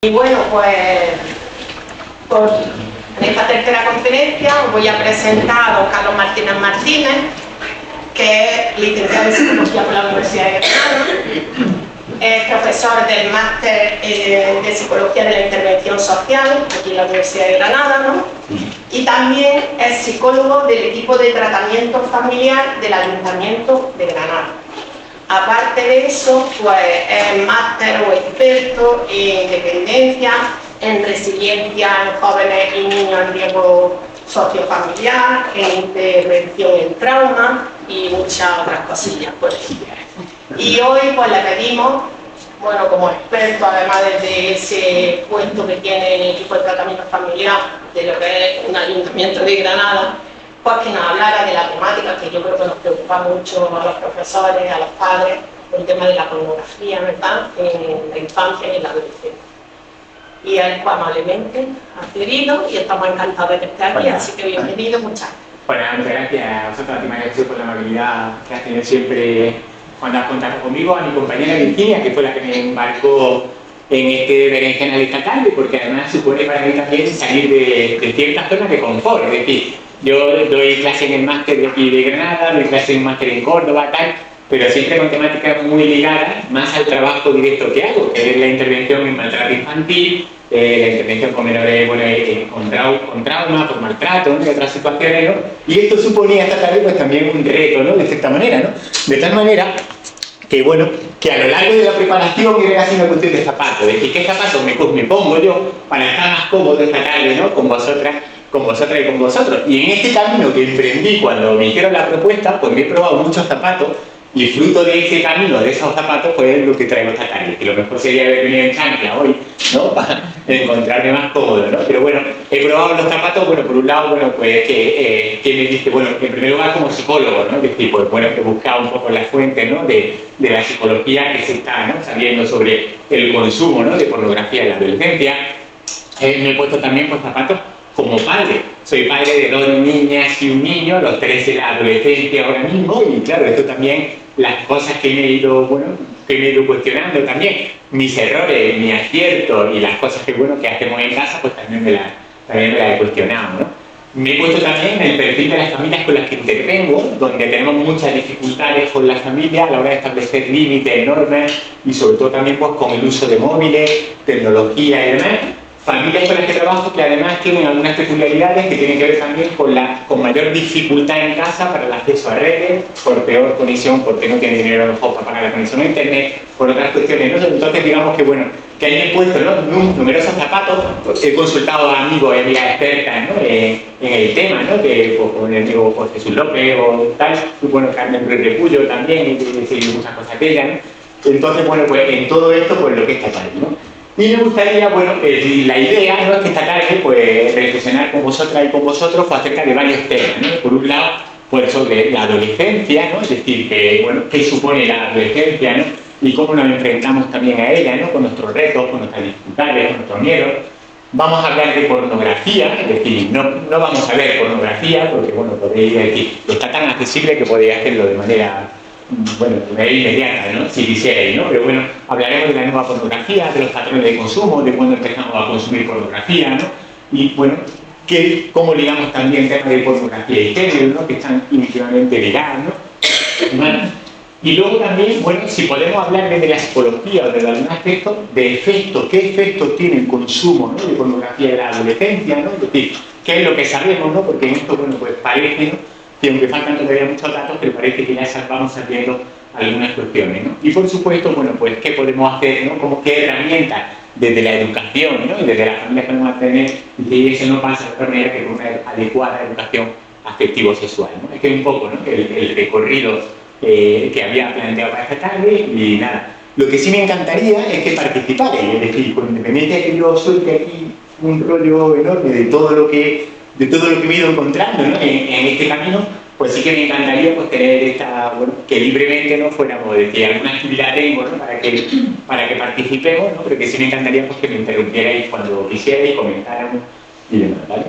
Y bueno, en esta tercera conferencia os voy a presentar a don Carlos Martínez Martínez, que es licenciado en Psicología por la Universidad de Granada, es profesor del Máster de Psicología de la Intervención Social aquí en la Universidad de Granada, ¿no? Y también es psicólogo del equipo de tratamiento familiar del Ayuntamiento de Granada. Aparte de eso, pues es máster o experto en dependencia, en resiliencia en jóvenes y niños en riesgo sociofamiliar, en intervención en trauma y muchas otras cosillas por ahí. Y hoy pues le pedimos, bueno, como experto, además de ese puesto que tiene el equipo de tratamiento familiar de lo que es un ayuntamiento de Granada, pues que nos hablara de la temática que yo creo que nos preocupa mucho a los profesores, a los padres, el tema de la pornografía, ¿verdad?, en la infancia y en la adolescencia. Y él pues, amablemente ha accedido y estamos encantados de que esté aquí, así que bienvenido, muchas gracias. Bueno, muchas gracias a vosotros, a ti María Jesús, por la amabilidad que has tenido siempre cuando has contado conmigo, a mi compañera Virginia, que fue la que me embarcó en este berenjenal esta tarde, porque además supone para mí también salir de ciertas zonas de confort. Es decir, yo doy clase en el máster de aquí de Granada, doy clase en máster en Córdoba, tal, pero siempre con temáticas muy ligadas más al trabajo directo que hago, que es la intervención en maltrato infantil, la intervención con menores con trauma, por maltrato, ¿no?, y otras situaciones, ¿no? Y esto suponía esta tarde pues también un reto, ¿no?, de cierta manera, ¿no? De tal manera que bueno, que a lo largo de la preparación era así una cuestión de zapatos, es decir, ¿qué zapatos me pongo yo para estar más cómodo esta tarde, ¿no?, con vosotras y con vosotros? Y en este camino que emprendí cuando me hicieron la propuesta, pues me he probado muchos zapatos y fruto de ese camino, de esos zapatos, pues es lo que traigo esta tarde, que lo mejor sería haber venido en chancla hoy, ¿no?, para encontrarme más cómodo, ¿no? Pero bueno, he probado los zapatos, bueno, por un lado, bueno, pues que me dice, bueno, en primer lugar como psicólogo, ¿no?, es decir, pues bueno, he buscado un poco las fuentes, ¿no?, de la psicología que se está, ¿no?, sabiendo sobre el consumo, ¿no?, de pornografía en la adolescencia. Me he puesto también pues zapatos como padre. Soy padre de 2 niñas y un niño, los 3 en la adolescencia ahora mismo, y claro, esto también, las cosas que me he ido cuestionando también, mis errores, mi acierto y las cosas que, bueno, que hacemos en casa, pues también me las he cuestionado, ¿no? Me he puesto también en el perfil de las familias con las que intervengo, donde tenemos muchas dificultades con la familia a la hora de establecer límites, normas y sobre todo también pues con el uso de móviles, tecnología y demás. Familias con las que trabajo que además tienen algunas peculiaridades que tienen que ver también con mayor dificultad en casa para el acceso a redes, por peor conexión, porque no tienen dinero a lo mejor para pagar la conexión a internet, por otras cuestiones, ¿no? Entonces digamos que bueno, que ahí he puesto, ¿no?, numerosos zapatos, he consultado a amigos y amigas expertas, ¿no?, en el tema, ¿no?, que pues, con el amigo pues, Jesús López o tal, y bueno, Carmen Ruiz de Puyo también, y muchas cosas de ella, ¿no? Entonces bueno, pues en todo esto pues lo que está tal, ¿no? Y me gustaría, bueno, la idea, ¿no?, es que esta tarde, pues, reflexionar con vosotras y con vosotros pues, acerca de varios temas, ¿no? Por un lado, pues, sobre la adolescencia, ¿no?, es decir, que, bueno, qué supone la adolescencia, ¿no?, y cómo nos enfrentamos también a ella, ¿no?, con nuestros retos, con nuestras dificultades, con nuestros miedos. Vamos a hablar de pornografía, es decir, no vamos a ver pornografía, porque, bueno, podéis decir, está tan accesible que podéis hacerlo de manera, bueno, inmediata, ¿no?, si quisierais, ¿no? Pero bueno, hablaremos de la nueva pornografía, de los patrones de consumo, de cuándo empezamos a consumir pornografía, ¿no? Y bueno, cómo ligamos también temas de pornografía y género, ¿no?, que están íntimamente ligados, ¿no? Bueno, y luego también, bueno, si podemos hablar desde la psicología o desde algún aspecto de efectos, qué efectos tiene el consumo, ¿no?, de pornografía en la adolescencia, ¿no? Es decir, qué es lo que sabemos, ¿no?, porque en esto, bueno, pues parece, ¿no?, que aunque faltan todavía muchos datos, pero parece que ya vamos sabiendo algunas cuestiones, ¿no? Y por supuesto, bueno, pues qué podemos hacer, ¿no?, como qué herramientas desde la educación, ¿no?, y desde la familia podemos tener, y eso no pasa de otra manera que con una adecuada educación afectivo-sexual, ¿no? Es que un poco, ¿no?, el recorrido que había planteado para esta tarde y nada. Lo que sí me encantaría es que participarais, es decir, con independencia de que yo suelte aquí un rollo enorme de todo lo que me he ido encontrando, ¿no?, en este camino, pues sí que me encantaría pues, tener esta, bueno, que libremente no fuéramos, decir, alguna actividad tengo, ¿no?, para que participemos, ¿no?, pero que sí me encantaría pues, que me interrumpierais cuando quisierais, comentáramos y demás, ¿vale?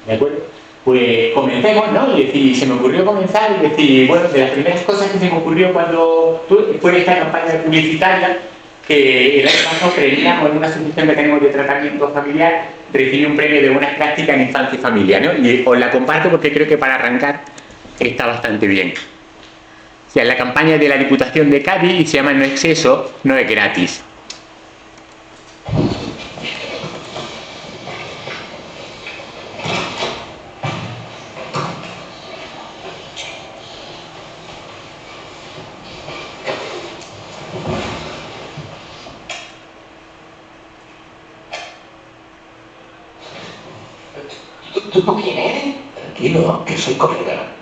¿De acuerdo? Pues comencemos, ¿no? Es decir, se me ocurrió comenzar, es decir, bueno, de las primeras cosas que se me ocurrió cuando fue esta campaña publicitaria que el año pasado premiamos en una asociación que tenemos de tratamiento familiar, recibe un premio de buenas prácticas en infancia y familia, ¿no? Y os la comparto porque creo que para arrancar está bastante bien. O sea, la campaña de la Diputación de Cádiz y se llama No exceso, no es gratis. ¿Tú quién eres? Tranquilo, que soy colega.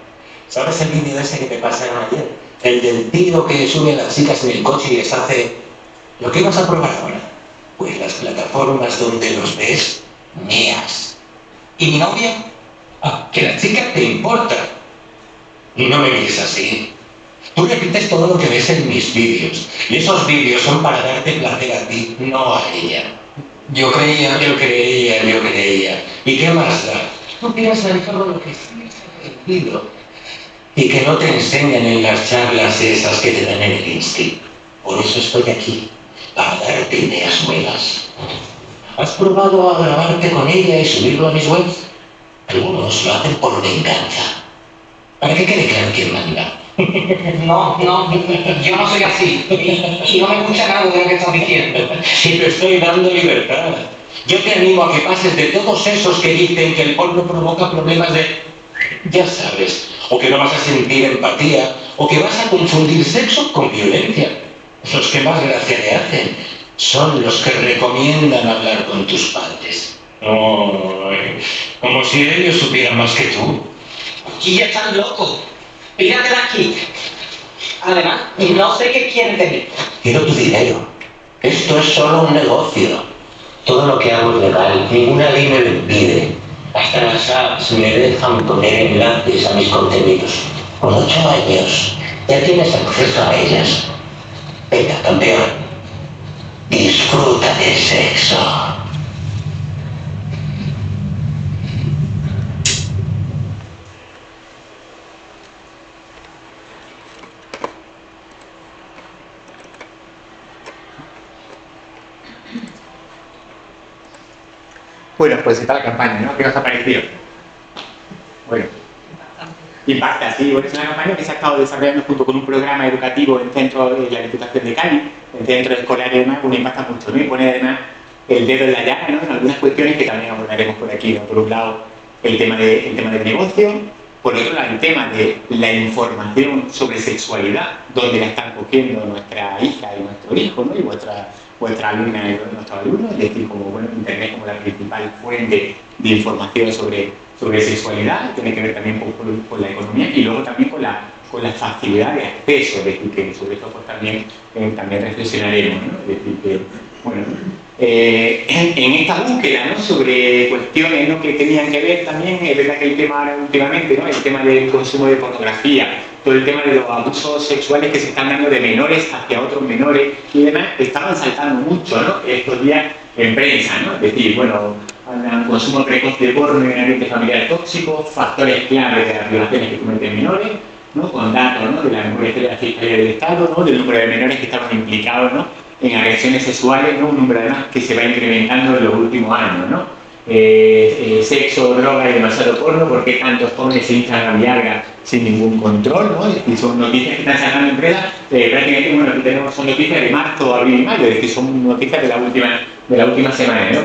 ¿Sabes el vídeo ese que te pasaron ayer? El del tío que sube a las chicas en el coche y les hace... ¿Lo que ibas a probar ahora? Pues las plataformas donde los ves, mías. ¿Y mi novia? Ah, que la chica te importa. No me mires así. Tú repites todo lo que ves en mis vídeos. Y esos vídeos son para darte placer a ti, no a ella. Yo creía. ¿Y qué más da? No quieras saber todo lo que tienes aprendido. Y que no te enseñan en las charlas esas que te dan en el Insti. Por eso estoy aquí, para darte ideas nuevas. ¿Has probado a grabarte con ella y subirlo a mis webs? Algunos lo hacen por venganza. ¿Para qué quede claro quién manda? No, yo no soy así. Y no me escucha nada de lo que estás diciendo. Si te estoy dando libertad. Yo te animo a que pases de todos esos que dicen que el porno provoca problemas de... Ya sabes, o que no vas a sentir empatía, o que vas a confundir sexo con violencia. Los que más gracia le hacen son los que recomiendan hablar con tus padres. No, como si ellos supieran más que tú. Y ya están locos. Pírate de aquí. Además, no sé qué quieren de mí. Quiero tu dinero. Esto es solo un negocio. Todo lo que hago es legal. Ninguna ley me lo impide. Hasta las apps me dejan poner enlaces a mis contenidos. Con 8 años ya tienes acceso a ellas. Venga, campeón. Disfruta del sexo. Bueno, pues está la campaña, ¿no? ¿Qué os ha parecido? Bueno, impacta, sí. Bueno, es una campaña que se ha estado desarrollando junto con un programa educativo en centro de la Diputación de Cádiz, en centros escolares, además, que impacta mucho, ¿no? Y pone además el dedo en la llaga, ¿no? En algunas cuestiones que también abordaremos por aquí, ¿no? Por un lado, el tema del negocio, por otro lado, el tema de la información sobre sexualidad, donde la están cogiendo nuestra hija y nuestro hijo, ¿no? Y vuestra alumna y nuestros alumnos, es decir, como bueno, Internet como la principal fuente de información sobre sexualidad, tiene que ver también con la economía y luego también con la facilidad de acceso, es decir, que sobre eso pues también reflexionaremos, ¿no? Es decir, que, bueno, en esta búsqueda, ¿no? Sobre cuestiones, ¿no? Que tenían que ver también, es verdad que el tema ahora últimamente, ¿no? El tema del consumo de pornografía, todo el tema de los abusos sexuales que se están dando de menores hacia otros menores y demás, estaban saltando mucho, ¿no? Estos días en prensa, ¿no? Es decir, bueno, un consumo precoz de porno en un ambiente familiar tóxico, factores claves de las violaciones que cometen menores, ¿no? Con datos, ¿no? De la memoria de la Fiscalía del Estado, ¿no? Del número de menores que estaban implicados, ¿no? En agresiones sexuales, ¿no? Un número además que se va incrementando en los últimos años, ¿no? Sexo, droga y demasiado porno, porque tantos jóvenes se hinchan a Viagra sin ningún control, ¿no? Es decir, son noticias que están sacando en prensa, prácticamente, bueno, aquí son noticias de marzo, abril y mayo, es decir, son noticias de la última semana, ¿no?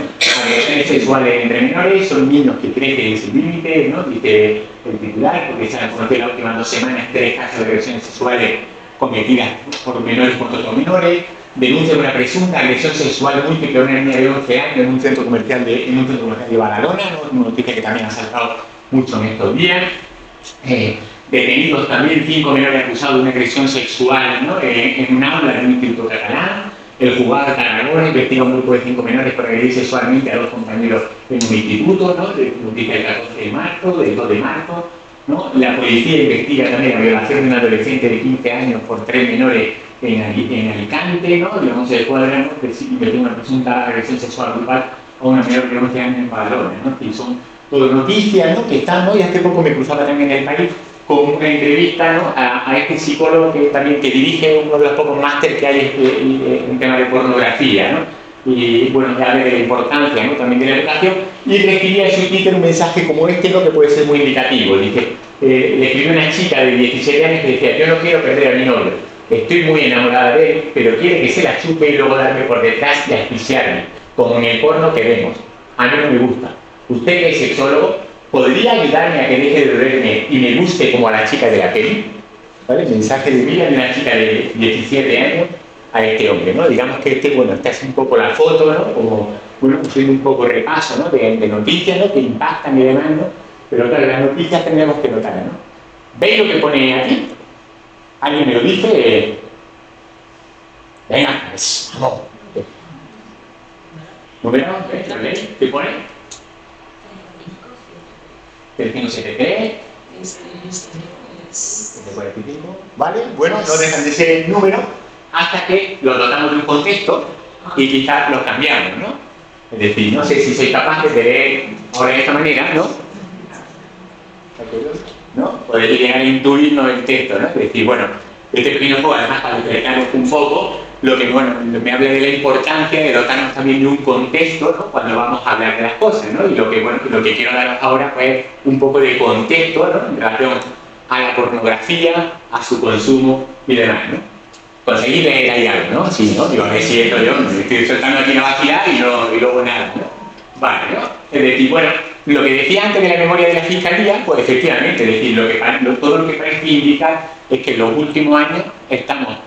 Agresiones sexuales entre menores, son niños que crecen sin límites, ¿no? Dice el titular, porque se han conocido en las últimas 2 semanas 3 casos de agresiones sexuales cometidas por menores contra otros menores. Denuncia una presunta agresión sexual múltiple a una niña de 11 años en un centro comercial de Badalona, ¿no? Una noticia que también ha saltado mucho en estos días. Detenidos también 5 menores acusados de una agresión sexual, ¿no? En un aula de un instituto catalán. El juzgado de Tarragona investiga un grupo de 5 menores por agredir sexualmente a 2 compañeros en un instituto, ¿no? Noticia del 14 de marzo, del 2 de marzo. ¿No? La policía investiga también la violación de un adolescente de 15 años por 3 menores en Alicante, ¿no? Y vamos a descuadrar, ¿no? Que investiga una presunta agresión sexual grupal a una menor de 11 años en Badalona, ¿no? Y son todo noticias, ¿no? Que están, ¿no? Y hace poco me cruzaba también en el país con una entrevista, ¿no?, a este psicólogo que también que dirige uno de los pocos másteres que hay en tema de pornografía, ¿no? Y bueno, ya ve de la importancia, ¿no?, también de la educación, y le escribía en su Twitter un mensaje como este, ¿no?, que puede ser muy indicativo. Dice, le escribió una chica de 17 años que decía: yo no quiero perder a mi novio, estoy muy enamorada de él, pero quiere que se la chupe y luego darme por detrás y asfixiarme, como en el porno que vemos. A mí no me gusta. Usted, que es sexólogo, ¿podría ayudarme a que deje de dolerme y me guste como a la chica de la peli? ¿Vale? Mensaje de vida de una chica de 17 años a este hombre, ¿no? Digamos que bueno, esta es un poco la foto, ¿no?, como, bueno, haciendo un poco repaso, ¿no?, de noticias, ¿no?, que impactan y demás, ¿no? Pero claro, las noticias tendríamos que notar, ¿no? ¿Veis lo que pone aquí? ¿Alguien me lo dice? Venga, pues, vamos. ¿No veremos? ¿Veis? ¿Qué pone? 3573. 45. ¿Vale? Bueno, no dejan de ser el número hasta que lo dotamos de un contexto y quizás lo cambiamos, ¿no? Es decir, no sé si soy capaz de leer ahora de esta manera, ¿no? ¿No? Podéis llegar a intuirnos el texto, ¿no? Es decir, bueno, este pequeño juego, además, para explicaros un poco, lo que, bueno, me habla de la importancia de dotarnos también de un contexto, ¿no?, cuando vamos a hablar de las cosas, ¿no? Y lo que, bueno, lo que quiero daros ahora, pues, un poco de contexto, ¿no?, en relación a la pornografía, a su consumo y demás, ¿no? Conseguir leer ahí algo, ¿no? Sí, ¿no? Digo, a ver si esto yo me estoy soltando aquí una vacilar y luego nada, ¿no? Vale, ¿no? Es decir, bueno, lo que decía antes de la memoria de la Fiscalía, pues efectivamente, es decir, todo lo que parece indicar es que en los últimos años está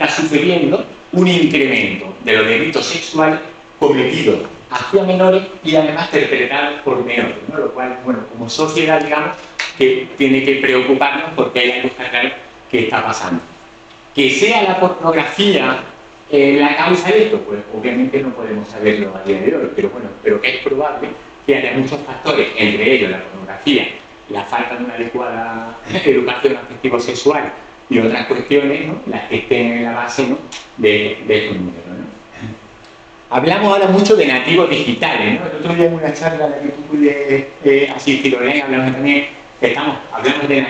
sucediendo un incremento de los delitos sexuales cometidos hacia menores y además perpetrados por menores, ¿no? Lo cual, bueno, como sociedad, digamos, que tiene que preocuparnos porque hay algo claro que está pasando. Que sea la pornografía la causa de esto, pues obviamente no podemos saberlo a día de hoy, pero bueno, pero que es probable que haya muchos factores, entre ellos la pornografía, la falta de una adecuada educación afectivo-sexual y otras cuestiones, ¿no?, las que estén en la base, ¿no?, de estos números, ¿no? Hablamos ahora mucho de nativos digitales, ¿no? El otro día en una charla en la que tú pude asistir, hablamos también, hablamos de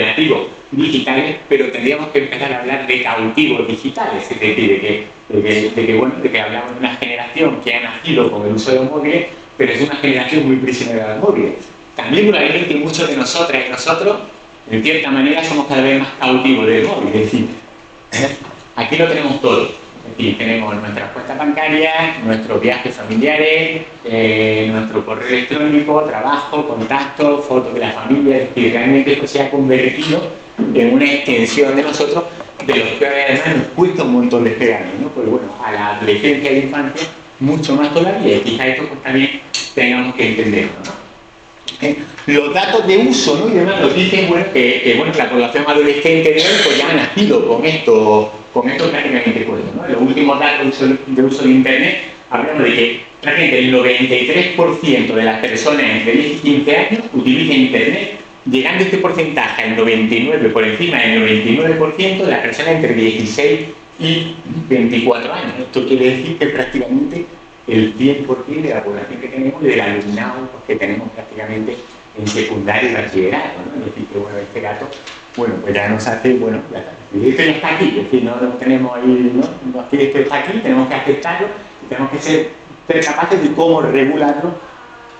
nativos digitales, pero tendríamos que empezar a hablar de cautivos digitales, es decir, de que hablamos de una generación que ha nacido con el uso de los móviles, pero es una generación muy prisionera de los móviles. También probablemente muchos de nosotras y nosotros, en cierta manera, somos cada vez más cautivos del móvil, es decir, aquí lo tenemos todo. Es decir, tenemos nuestras cuentas bancarias, nuestros viajes familiares, nuestro correo electrónico, trabajo, contactos, fotos de la familia. Es decir, realmente esto se ha convertido en una extensión de nosotros, de los que además nos cuesta un montón despegarnos, ¿no? Pues bueno, a la adolescencia y la infancia, mucho más todavía, y quizá esto pues también tengamos que entenderlo, ¿no? Los datos de uso, ¿no?, y demás nos dicen, bueno, que la población adolescente de hoy pues ya ha nacido con esto prácticamente puesto, ¿no? Los últimos datos de uso de Internet hablamos de que prácticamente el 93% de las personas entre 10 y 15 años utilizan Internet, llegando este porcentaje al 99%, por encima del 99% de las personas entre 16 y 24 años. Esto quiere decir que prácticamente el 100% de la población que tenemos y del alumnado que tenemos prácticamente en secundaria y bachillerato, ¿no? Es decir, que bueno, este dato, bueno, pues ya nos hace, bueno, ya está. Y esto ya está aquí, es decir, no tenemos ahí, ¿no? Aquí esto está aquí, tenemos que aceptarlo y tenemos que ser capaces de cómo regularlo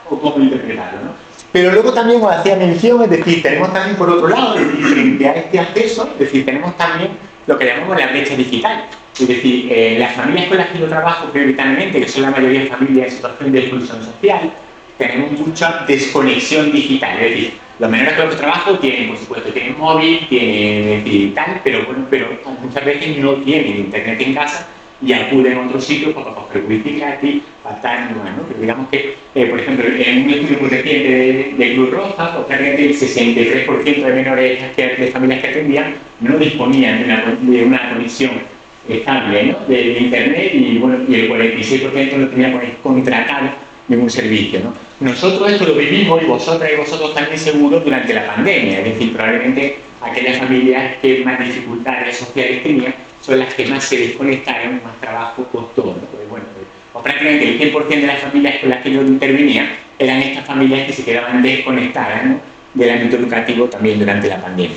o cómo interpretarlo, ¿no? Pero luego también os hacía mención, es decir, tenemos también por otro lado, es decir, frente a este acceso, es decir, tenemos también lo que llamamos la brecha digital. Es decir, las familias con las que yo trabajo prioritariamente, que son la mayoría de familias en situación de exclusión social, tenemos mucha desconexión digital. Es decir, los menores con los que trabajo tienen, por supuesto, tienen móvil, tienen digital, pero bueno, pero muchas veces no tienen internet en casa y acuden a otros sitios para coger wifi gratis, para estar en ¿no? Pero digamos que, por ejemplo, en un estudio muy reciente de Cruz Roja, pues prácticamente el 63% de menores de familias que atendían no disponían de una conexión estable, ¿no?, de internet, y bueno, y el 46% no tenía contratado ningún servicio, ¿no? Nosotros esto lo vivimos, y vosotras y vosotros también seguro, durante la pandemia. Es decir, probablemente aquellas familias que más dificultades sociales tenían son las que más se desconectaron, más trabajo costó, ¿no? Pues bueno, pues prácticamente el 100% de las familias con las que yo intervenía eran estas familias que se quedaban desconectadas, ¿no?, del ámbito educativo también durante la pandemia.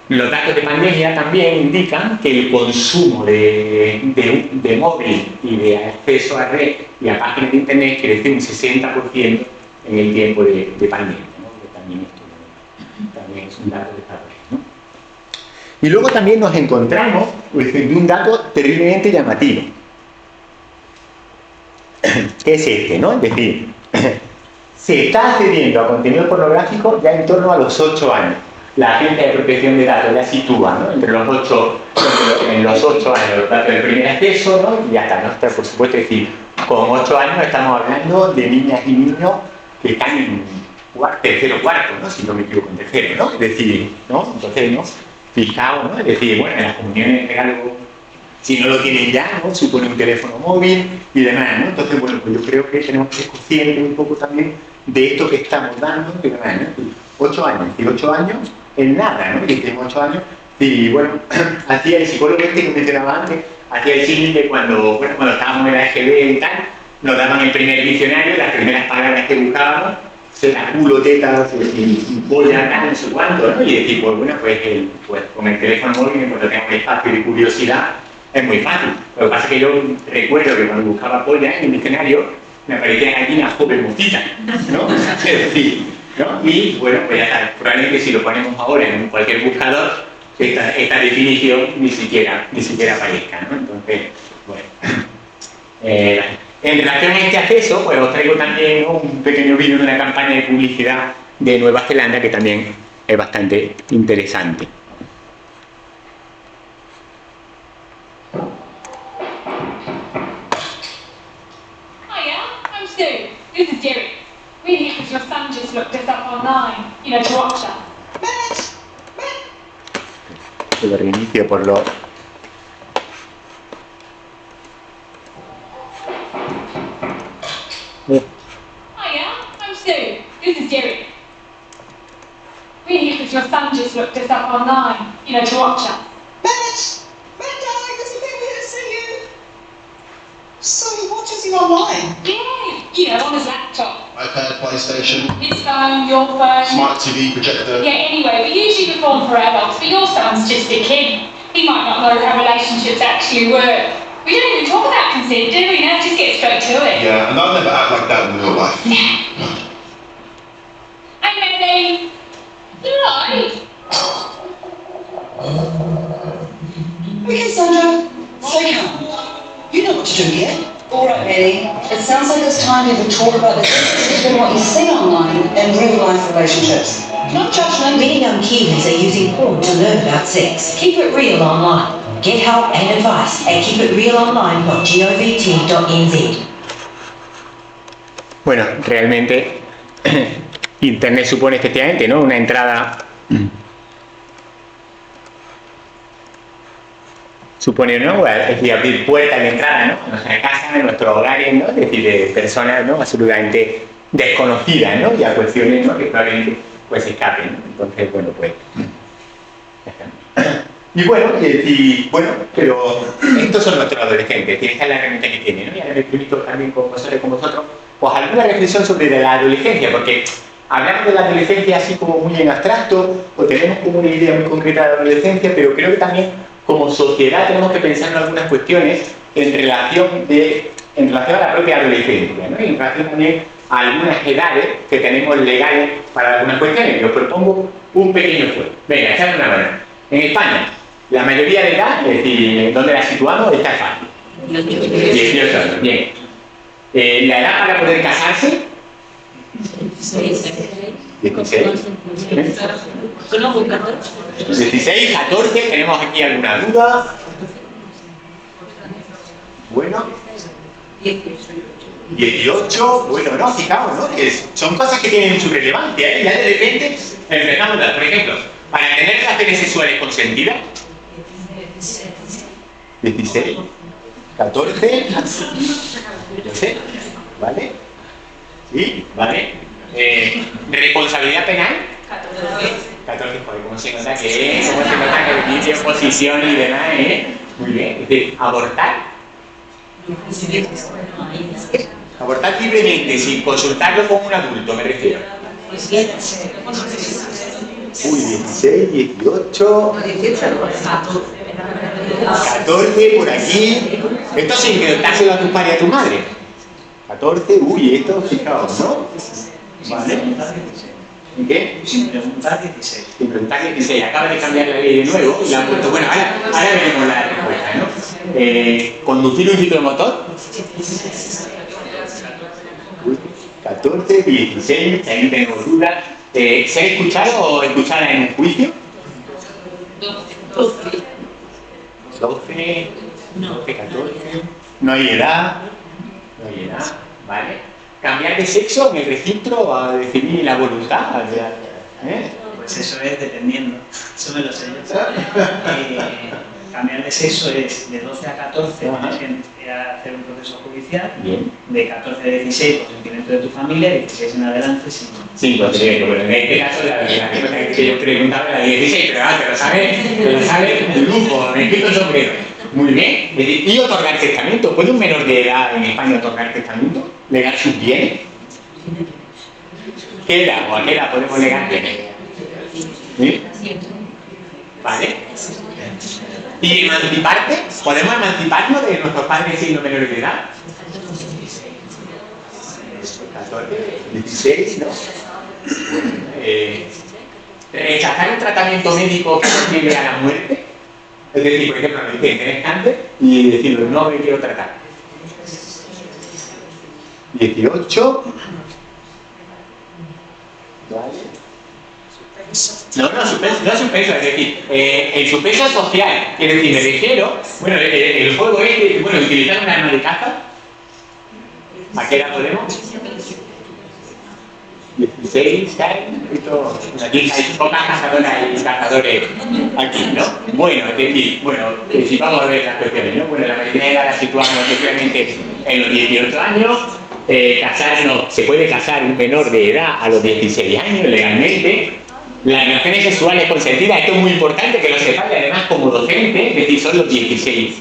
Los datos de pandemia también indican que el consumo de móvil y de acceso a red y a páginas de internet creció un 60% en el tiempo de pandemia, ¿no? Que también es un dato de esta red, ¿no? Y luego también nos encontramos de un dato terriblemente llamativo, que es este, ¿no? Es decir, se está accediendo a contenido pornográfico ya en torno a los 8 años. La Agencia de Protección de Datos ya sitúa, ¿no?, entre los 8 años los datos del primer acceso, ¿no?, y hasta, ¿no?, por supuesto, es decir, con 8 años estamos hablando de niñas y niños que están en tercero o cuarto, ¿no?, si no me equivoco, en tercero, ¿no? Es decir, ¿no? Entonces, ¿no?, fijaos, ¿no?, es decir, bueno, en las comuniones de regalo, si no lo tienen ya, ¿no?, supone un teléfono móvil y demás, ¿no? Entonces, bueno, pues yo creo que tenemos que ser conscientes un poco también de esto que estamos dando y demás, ¿no? 8 años, y 8 años en nada, ¿no? Que tenemos 8 años, y bueno, hacía el psicólogo este que mencionaba antes, hacía el símil de cuando estábamos en la EGB y tal, nos daban el primer diccionario, las primeras palabras que buscábamos, será culo, teta, polla, tal, no sé cuánto, ¿no? Y decir, pues bueno, pues con el teléfono móvil, cuando tengo un espacio de curiosidad, es muy fácil. Lo que pasa es que yo recuerdo que cuando buscaba polla en el diccionario, me aparecían aquí una joven mocita, ¿no? Es decir, ¿no? Y bueno, pues ya está, probablemente si lo ponemos ahora en cualquier buscador, esta definición ni siquiera aparezca, ¿no? Entonces, bueno. En relación a este acceso, pues os traigo también un pequeño vídeo de una campaña de publicidad de Nueva Zelanda que también es bastante interesante. Hiya, I'm Sue. This is Jerry. Really happy your son just looked us up online, you know, to watch us. Lo reinicio por lo... Hiya, I'm Sue. This is Jerry. Really happy your son just looked us up online, you know, to watch us. Matt, darling, this is good to see you. So he watches you online? Yeah, you know, on his laptop. iPad, PlayStation, His phone, your phone. smart TV, projector. Yeah, anyway, we usually perform for adults, but your son's just a kid. He might not know how relationships actually work. We don't even talk about consent, do we? Now just get straight to it. Yeah, and I'll never act like that in real life. Hey, Mandy. You alright? Okay, Sandra, slow down. You know what to do here. All right, Mandy. It sounds like it's time you to talk about the difference between what you see online and real-life relationships. No judgment. Many young Kiwis are using porn to learn about sex. Keep it real online. Get help and advice at keepitrealonline.govt.nz. Bueno, realmente Internet supone efectivamente, ¿no?, una entrada, supone, ¿no?, es decir, abrir puertas de entrada, ¿no?, a nuestra casa, a nuestros hogares, ¿no?, es decir, de personas, ¿no?, absolutamente desconocidas, ¿no?, y a cuestiones, ¿no?, que probablemente pues escapen, ¿no? Entonces, bueno, pues y bueno, pero estos son nuestros adolescentes, esta es la herramienta que tienen, ¿no? Y ahora me permito también con vosotros, pues alguna reflexión sobre la adolescencia, porque hablamos de la adolescencia así como muy en abstracto, o tenemos como una idea muy concreta de la adolescencia, pero creo que también como sociedad tenemos que pensar en algunas cuestiones en relación a la propia adolescencia, ¿no? Y en relación también a algunas edades que tenemos legales para algunas cuestiones. Yo os propongo un pequeño juego. Venga, echadme una mano. En España, la mayoría de edad, es decir, ¿dónde la situamos? Está fácil. 18 años, bien. La edad para poder casarse, 16. 16, 14, ¿tenemos aquí alguna duda? Bueno. 18, bueno, no, fijaos, ¿no? Que son cosas que tienen su relevancia, ¿eh? Ya de repente empezamos a dar, por ejemplo, para tener relaciones sexuales consentidas, 16, 14, no sé, ¿vale? Sí, ¿vale? Responsabilidad penal, 14, joder, ¿cómo se nota que es? ¿Cómo se nota que beneficio, posición y demás, eh? Muy bien, es decir, abortar. Abortar libremente, sin consultarlo con un adulto, me refiero. 16, 18, 14 por aquí. Esto sin preguntárselo a tu padre y a tu madre. 14, esto, fijaos, ¿no? Vale. ¿En qué? Sin preguntar 16. Sin preguntar 16. Acaba de cambiar la ley de nuevo y la han puesto. Bueno, ahora veremos la respuesta, ¿no? ¿Conducir un ciclomotor? 14, 16, ahí tengo dudas. ¿Ser escuchado o escuchada en un juicio? 12, 14. No hay edad. ¿Vale? ¿Cambiar de sexo en el registro a definir la voluntad? Pues eso es dependiendo. Eso me lo sé yo. Cambiar de sexo es de 12 a 14, tienes que hacer un proceso judicial. Bien. De 14 a 16, consentimiento de tu familia, y de 16 en adelante, sin. Sí, consentimiento. Bueno, en este caso, la cosa que yo preguntaba era 16, pero te lo sabe el lujo, me quito el sombrero. Muy bien. ¿Y otorgar testamento? ¿Puede un menor de edad en España otorgar testamento? ¿Legar sus bienes? ¿Qué edad o a qué edad podemos legar bienes? ¿Sí? ¿Vale? ¿Y emanciparte? ¿Podemos emanciparnos de nuestros padres siendo menores de edad? 14, 16, ¿no? ¿Rechazar un tratamiento médico que nos lleve a la muerte? Es decir, por ejemplo, me dicen, tenés cáncer y decirlo, no me quiero tratar. 18. ¿Vale? No, suspenso, es decir, el suspenso social, es decir, me refiero, bueno, el juego este, bueno, utilizar un arma de caza, ¿a qué edad podemos? 16, esto, aquí hay pocas cazadoras y cazadores aquí, ¿no? Bueno, es decir, si vamos a ver las cuestiones, ¿no? Bueno, la mayoría de edad la situamos efectivamente en los 18 años, se puede casar un menor de edad a los 16 años legalmente. Las relaciones sexuales consentidas, esto es muy importante que lo sepáis, además como docente, es decir, son los 16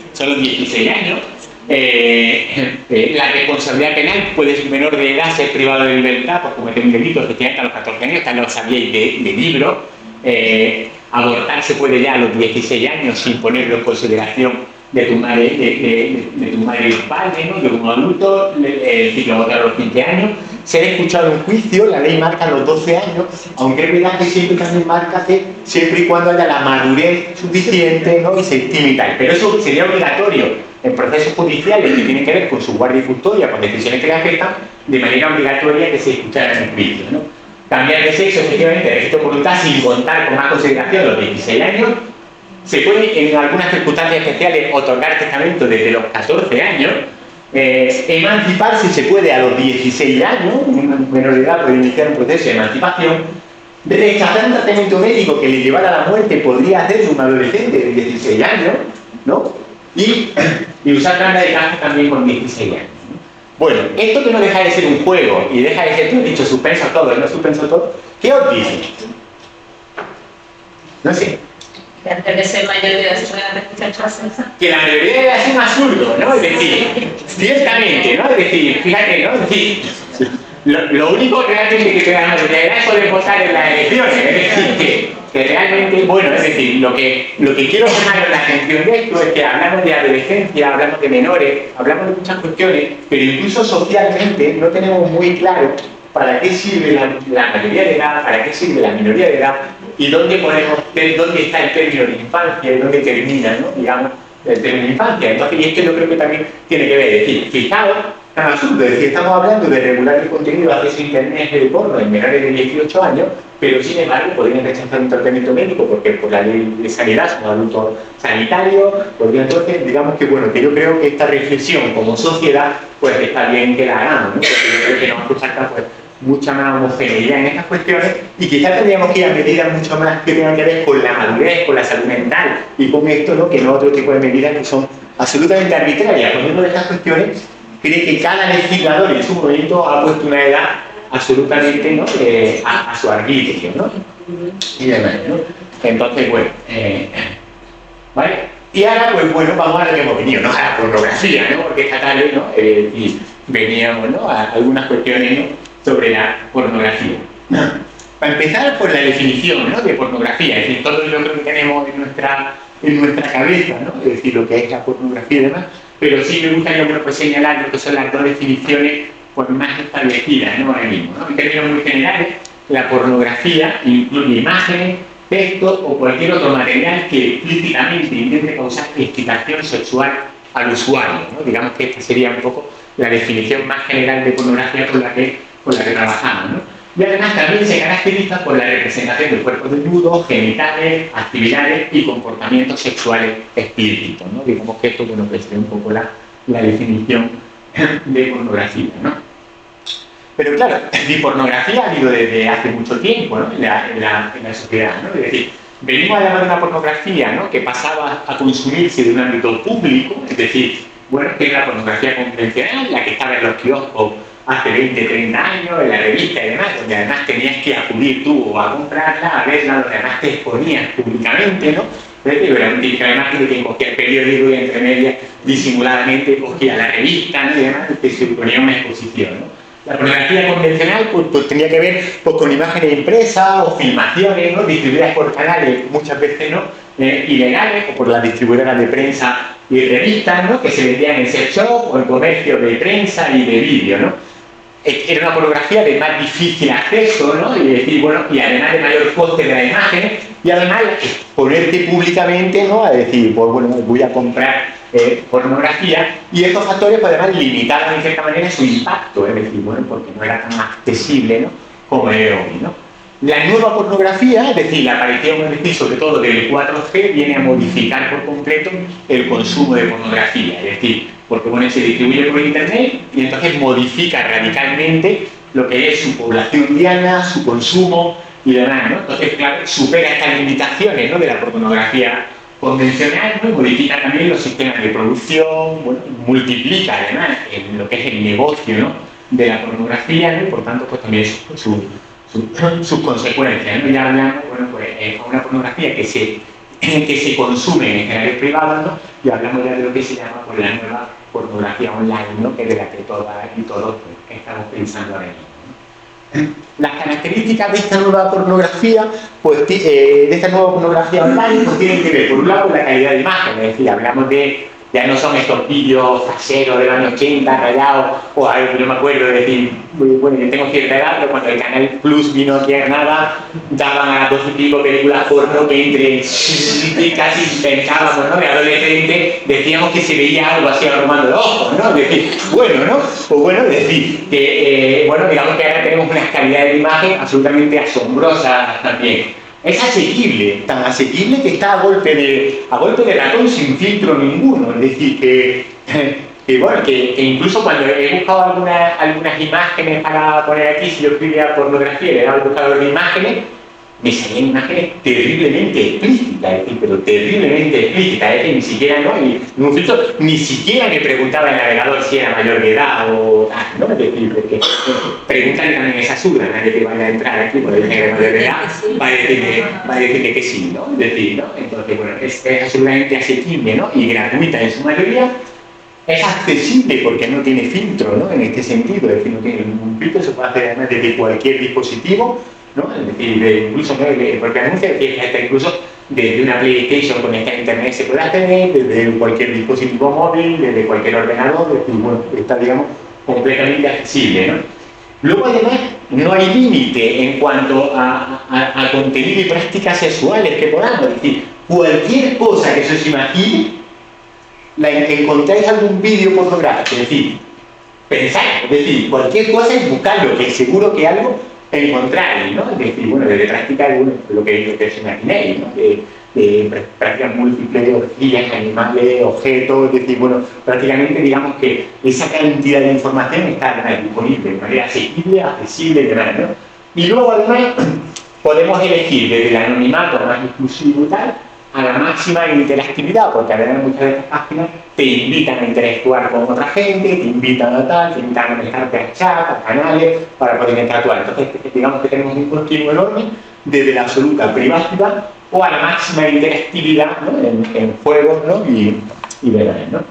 años. La responsabilidad penal puede ser menor de edad ser privado de libertad por cometer un delito, efectivamente a los 14 años, esta lo sabíais de libro. Abortar se puede ya a los 16 años sin ponerlo en consideración de tu madre, de tu madre y los padres, ¿no? De un adulto, el ciclomotor a los 15 años. Ser escuchado en juicio, la ley marca los 12 años, aunque es verdad que siempre también marca que siempre y cuando haya la madurez suficiente, ¿no? Y se estime y tal. Pero eso sería obligatorio en procesos judiciales que tienen que ver con su guardia y custodia, con decisiones que le afectan, de manera obligatoria que se escucharan en juicio, ¿no? Cambiar de sexo, efectivamente, de registro de voluntad sin contar con más consideración los 16 años. Se puede, en algunas circunstancias especiales, otorgar testamento desde los 14 años. Emanciparse se puede a los 16 años, una menor de edad puede iniciar un proceso de emancipación. Rechazar un tratamiento médico que le llevara a la muerte podría hacerse un adolescente de 16 años, ¿no? Y usar carga de caza también con 16 años. ¿No? Bueno, esto que no deja de ser un juego y deja de ser, tú has dicho, suspenso todo, no suspenso todo, ¿qué os dice? No sé. Que antes de ser mayor de edad se puedan registrar cosas. Que la mayoría de edad es un absurdo, ¿no? Es decir, ciertamente, ¿no? Es decir, fíjate, ¿no? Es decir, lo único realmente que te da la mayoría de edad es poder votar en las elecciones. Es decir, que realmente, bueno, es decir, lo que quiero llamar la atención de esto es que hablamos de adolescencia, hablamos de menores, hablamos de muchas cuestiones, pero incluso socialmente no tenemos muy claro para qué sirve la mayoría de edad, para qué sirve la minoría de edad y dónde está el término de infancia y dónde termina, ¿no? Digamos, el término de infancia. Entonces, y esto yo creo que también tiene que ver, es decir, fijaos, tan absurdo, es decir, estamos hablando de regular el contenido de acceso a internet de porno en menores de 18 años, pero sin embargo podrían rechazar un tratamiento médico porque por la ley de sanidad son adultos sanitarios, podría entonces, digamos que bueno, que yo creo que esta reflexión como sociedad, pues está bien que la hagamos, ¿no? Porque yo creo que nos hace falta, pues, mucha más homogeneidad en estas cuestiones y quizás tendríamos que ir a medidas mucho más que tengan que ver con la madurez, con la salud mental y con esto, ¿no? Que no otro tipo de medidas que son absolutamente arbitrarias. Por ejemplo, de estas cuestiones, cree que cada legislador en su momento ha puesto una edad absolutamente, ¿no? A su arbitrio, ¿no? Y demás, ¿no? Entonces, bueno, ¿vale? Y ahora, pues bueno, vamos a lo que hemos venido, ¿no? A la pornografía, ¿no? Porque esta tarde, ¿no? Y veníamos, ¿no? A algunas cuestiones, ¿no? Sobre la pornografía. para empezar por la definición, ¿no?, de pornografía, es decir, todo lo que tenemos en nuestra cabeza, ¿no?, es decir, lo que es la pornografía y demás, pero sí me gustaría, bueno, pues señalar lo que son las dos definiciones pues, más establecidas, ¿no?, ahora mismo, ¿no? En términos muy generales, la pornografía incluye imágenes, textos o cualquier otro material que explícitamente intente causar excitación sexual al usuario, ¿no? Digamos que esta sería un poco la definición más general de pornografía con la que trabajamos, ¿no? Y además también se caracteriza por la representación del cuerpo desnudo, genitales, actividades y comportamientos sexuales explícitos, ¿no? Digamos que esto, bueno, pues sería un poco la definición de pornografía, ¿no? Pero claro, de pornografía ha habido desde hace mucho tiempo, ¿no?, en la sociedad, ¿no? Es decir, venimos a llamar una pornografía, ¿no?, que pasaba a consumirse de un ámbito público, es decir, bueno, que es la pornografía convencional, la que estaba en los kioscos hace 20, 30 años, en la revista y demás, donde además tenías que acudir tú a comprarla, a verla, donde además te exponías públicamente, ¿no? Era un típico imagen de que cogía el periódico y entre medias disimuladamente cogía la revista, ¿no?, y demás, que se suponía una exposición, ¿no? La pornografía convencional pues tenía que ver pues, con imágenes impresas o filmaciones, ¿no?, distribuidas por canales, muchas veces no ilegales, o por las distribuidoras de prensa y revistas, ¿no?, que se vendían en sex shop o en comercio de prensa y de vídeo, ¿no? Era una pornografía de más difícil acceso, ¿no?, y decir, bueno, y además de mayor coste de las imágenes, y además ponerte públicamente, ¿no?, a decir, pues bueno, voy a comprar pornografía, y estos factores pues, además limitaban en cierta manera su impacto, es decir, bueno, porque no era tan accesible, ¿no?, como es hoy, ¿no? La nueva pornografía, es decir, la aparición, sobre todo del 4G, viene a modificar por completo el consumo de pornografía, es decir, porque bueno, se distribuye por internet y entonces modifica radicalmente lo que es su población diaria, su consumo y demás, ¿no? Entonces, claro, supera estas limitaciones, ¿no?, de la pornografía convencional, ¿no?, modifica también los sistemas de producción, bueno, multiplica además en lo que es el negocio, ¿no?, de la pornografía, ¿no?, y por tanto pues también sus consecuencias, ¿no? Ya hablamos, bueno, pues una pornografía que se consume en canales privados, ¿no?, y hablamos ya de lo que se llama pues, la nueva pornografía online, ¿no?, que es de la que todas y todos pues, estamos pensando ahora mismo. Las características de esta nueva pornografía, pues de esta nueva pornografía online, pues tienen que ver por un lado con la calidad de imagen, es decir, hablamos de, ya no son estos vídeos caseros de los años 80, rayados, o algo, yo me acuerdo de decir, bueno, yo tengo cierta edad, pero cuando el Canal Plus vino aquí a Granada, daban a las 12 y pico películas porno que entre casi pensábamos, ¿no?, de adolescente, decíamos que se veía algo así arrumando los ojos, ¿no? Es decir, bueno, ¿no? Pues bueno, es decir, que, bueno, digamos que ahora tenemos unas calidades de imagen absolutamente asombrosas también. Es asequible, tan asequible que está a golpe de ratón sin filtro ninguno. Es decir, que incluso cuando he buscado algunas imágenes para poner aquí, si yo escribía pornografía y le daba al buscador de imágenes, me salían imágenes terriblemente explícitas, es decir, pero terriblemente explícitas, es que ni siquiera, ¿no?, y en un filtro, ni siquiera me preguntaba el navegador si era mayor de edad o tal, ¿no? Es decir, porque pregúntale también esa suda, nadie que vaya a entrar aquí por el mayor de edad, va a decirle que sí, ¿no? Es decir, ¿no? Entonces, bueno, es absolutamente asequible, ¿no?, y gratuita en su mayoría. Es accesible porque no tiene filtro, ¿no?, en este sentido, es decir, no tiene ningún filtro, se puede hacer además desde cualquier dispositivo, ¿no? Es decir, incluso, ¿no?, el propio anuncio que hasta incluso desde una PlayStation conectada a internet se puede hacer, desde cualquier dispositivo móvil, desde cualquier ordenador, es decir, bueno, está, digamos, completamente accesible, ¿no? Luego, además, no hay límite en cuanto a contenido y prácticas sexuales que podamos, es decir, cualquier cosa que se os imagine, encontráis algún vídeo pornográfico, es decir, pensad, es decir, cualquier cosa es buscarlo, que seguro que algo encontráis, ¿no? Es decir, bueno, desde practicar lo que os imaginéis, ¿no?, de prácticas múltiples de orgías, animales, objetos, es decir, bueno, prácticamente digamos que esa cantidad de información está disponible de manera asequible, accesible y demás, ¿no? Y luego además podemos elegir desde el anonimato más exclusivo y tal, a la máxima interactividad, porque además muchas de estas páginas te invitan a interactuar con otra gente, te invitan a tal, te invitan a conectarte a chat, a canales, para poder interactuar. Entonces, digamos que tenemos un continuo enorme desde la absoluta privacidad o a la máxima interactividad, ¿no?, en juegos, ¿no?, y demás, ¿no?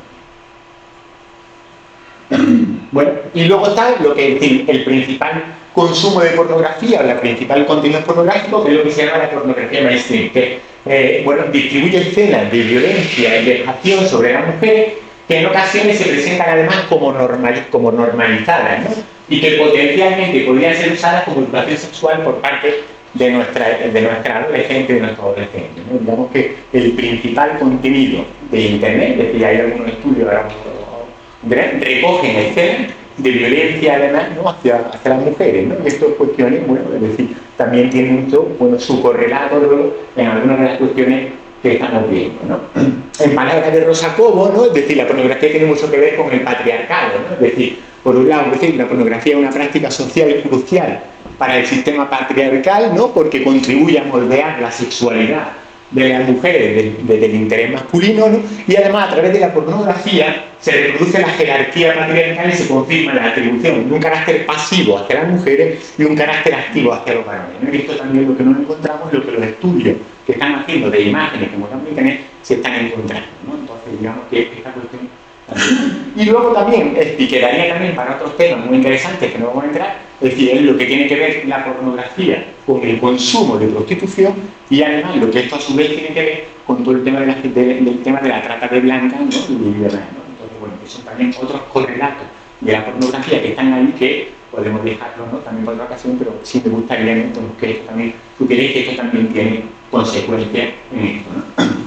Bueno, y luego está lo que es decir, el principal consumo de pornografía o el principal contenido pornográfico, que es lo que se llama la pornografía mainstream, que bueno, distribuye escenas de violencia y vejación sobre las mujeres que en ocasiones se presentan además como normalizadas, ¿no? Y que potencialmente podrían ser usadas como educación sexual por parte de nuestra adolescente y de nuestros adolescentes, ¿no? Digamos que el principal contenido de Internet, es decir, hay algunos estudios ahora recogen escenas de violencia además, ¿no? hacia las mujeres, ¿no? Y estas cuestiones, bueno, es decir, también tienen su correlato luego en algunas de las cuestiones que estamos viendo, ¿no? En palabras de Rosa Cobo, ¿no? Es decir, la pornografía tiene mucho que ver con el patriarcado, ¿no? Es decir, por un lado, es decir, la pornografía es una práctica social crucial para el sistema patriarcal, ¿no? Porque contribuye a moldear la sexualidad de las mujeres desde el interés masculino, ¿no? Y además a través de la pornografía se reproduce la jerarquía patriarcal y se confirma la atribución de un carácter pasivo hacia las mujeres y un carácter activo hacia los varones, ¿no? Y esto también es lo que nos encontramos, lo que los estudios que están haciendo de imágenes que mostramos en Internet se están encontrando, ¿no? Entonces digamos que esta cuestión también. Y luego también, y quedaría también para otros temas muy interesantes que no vamos a entrar, es decir, es lo que tiene que ver la pornografía con el consumo de prostitución y además lo que esto a su vez tiene que ver con todo el tema del tema de la trata de blancas, ¿no? Y demás, ¿no? Entonces, bueno, que son también otros correlatos de la pornografía que están ahí que podemos dejarlo, ¿no? También para otra ocasión, pero sí me gustaría, ¿no? que esto también, sugerir que esto también tiene consecuencias en esto, ¿no?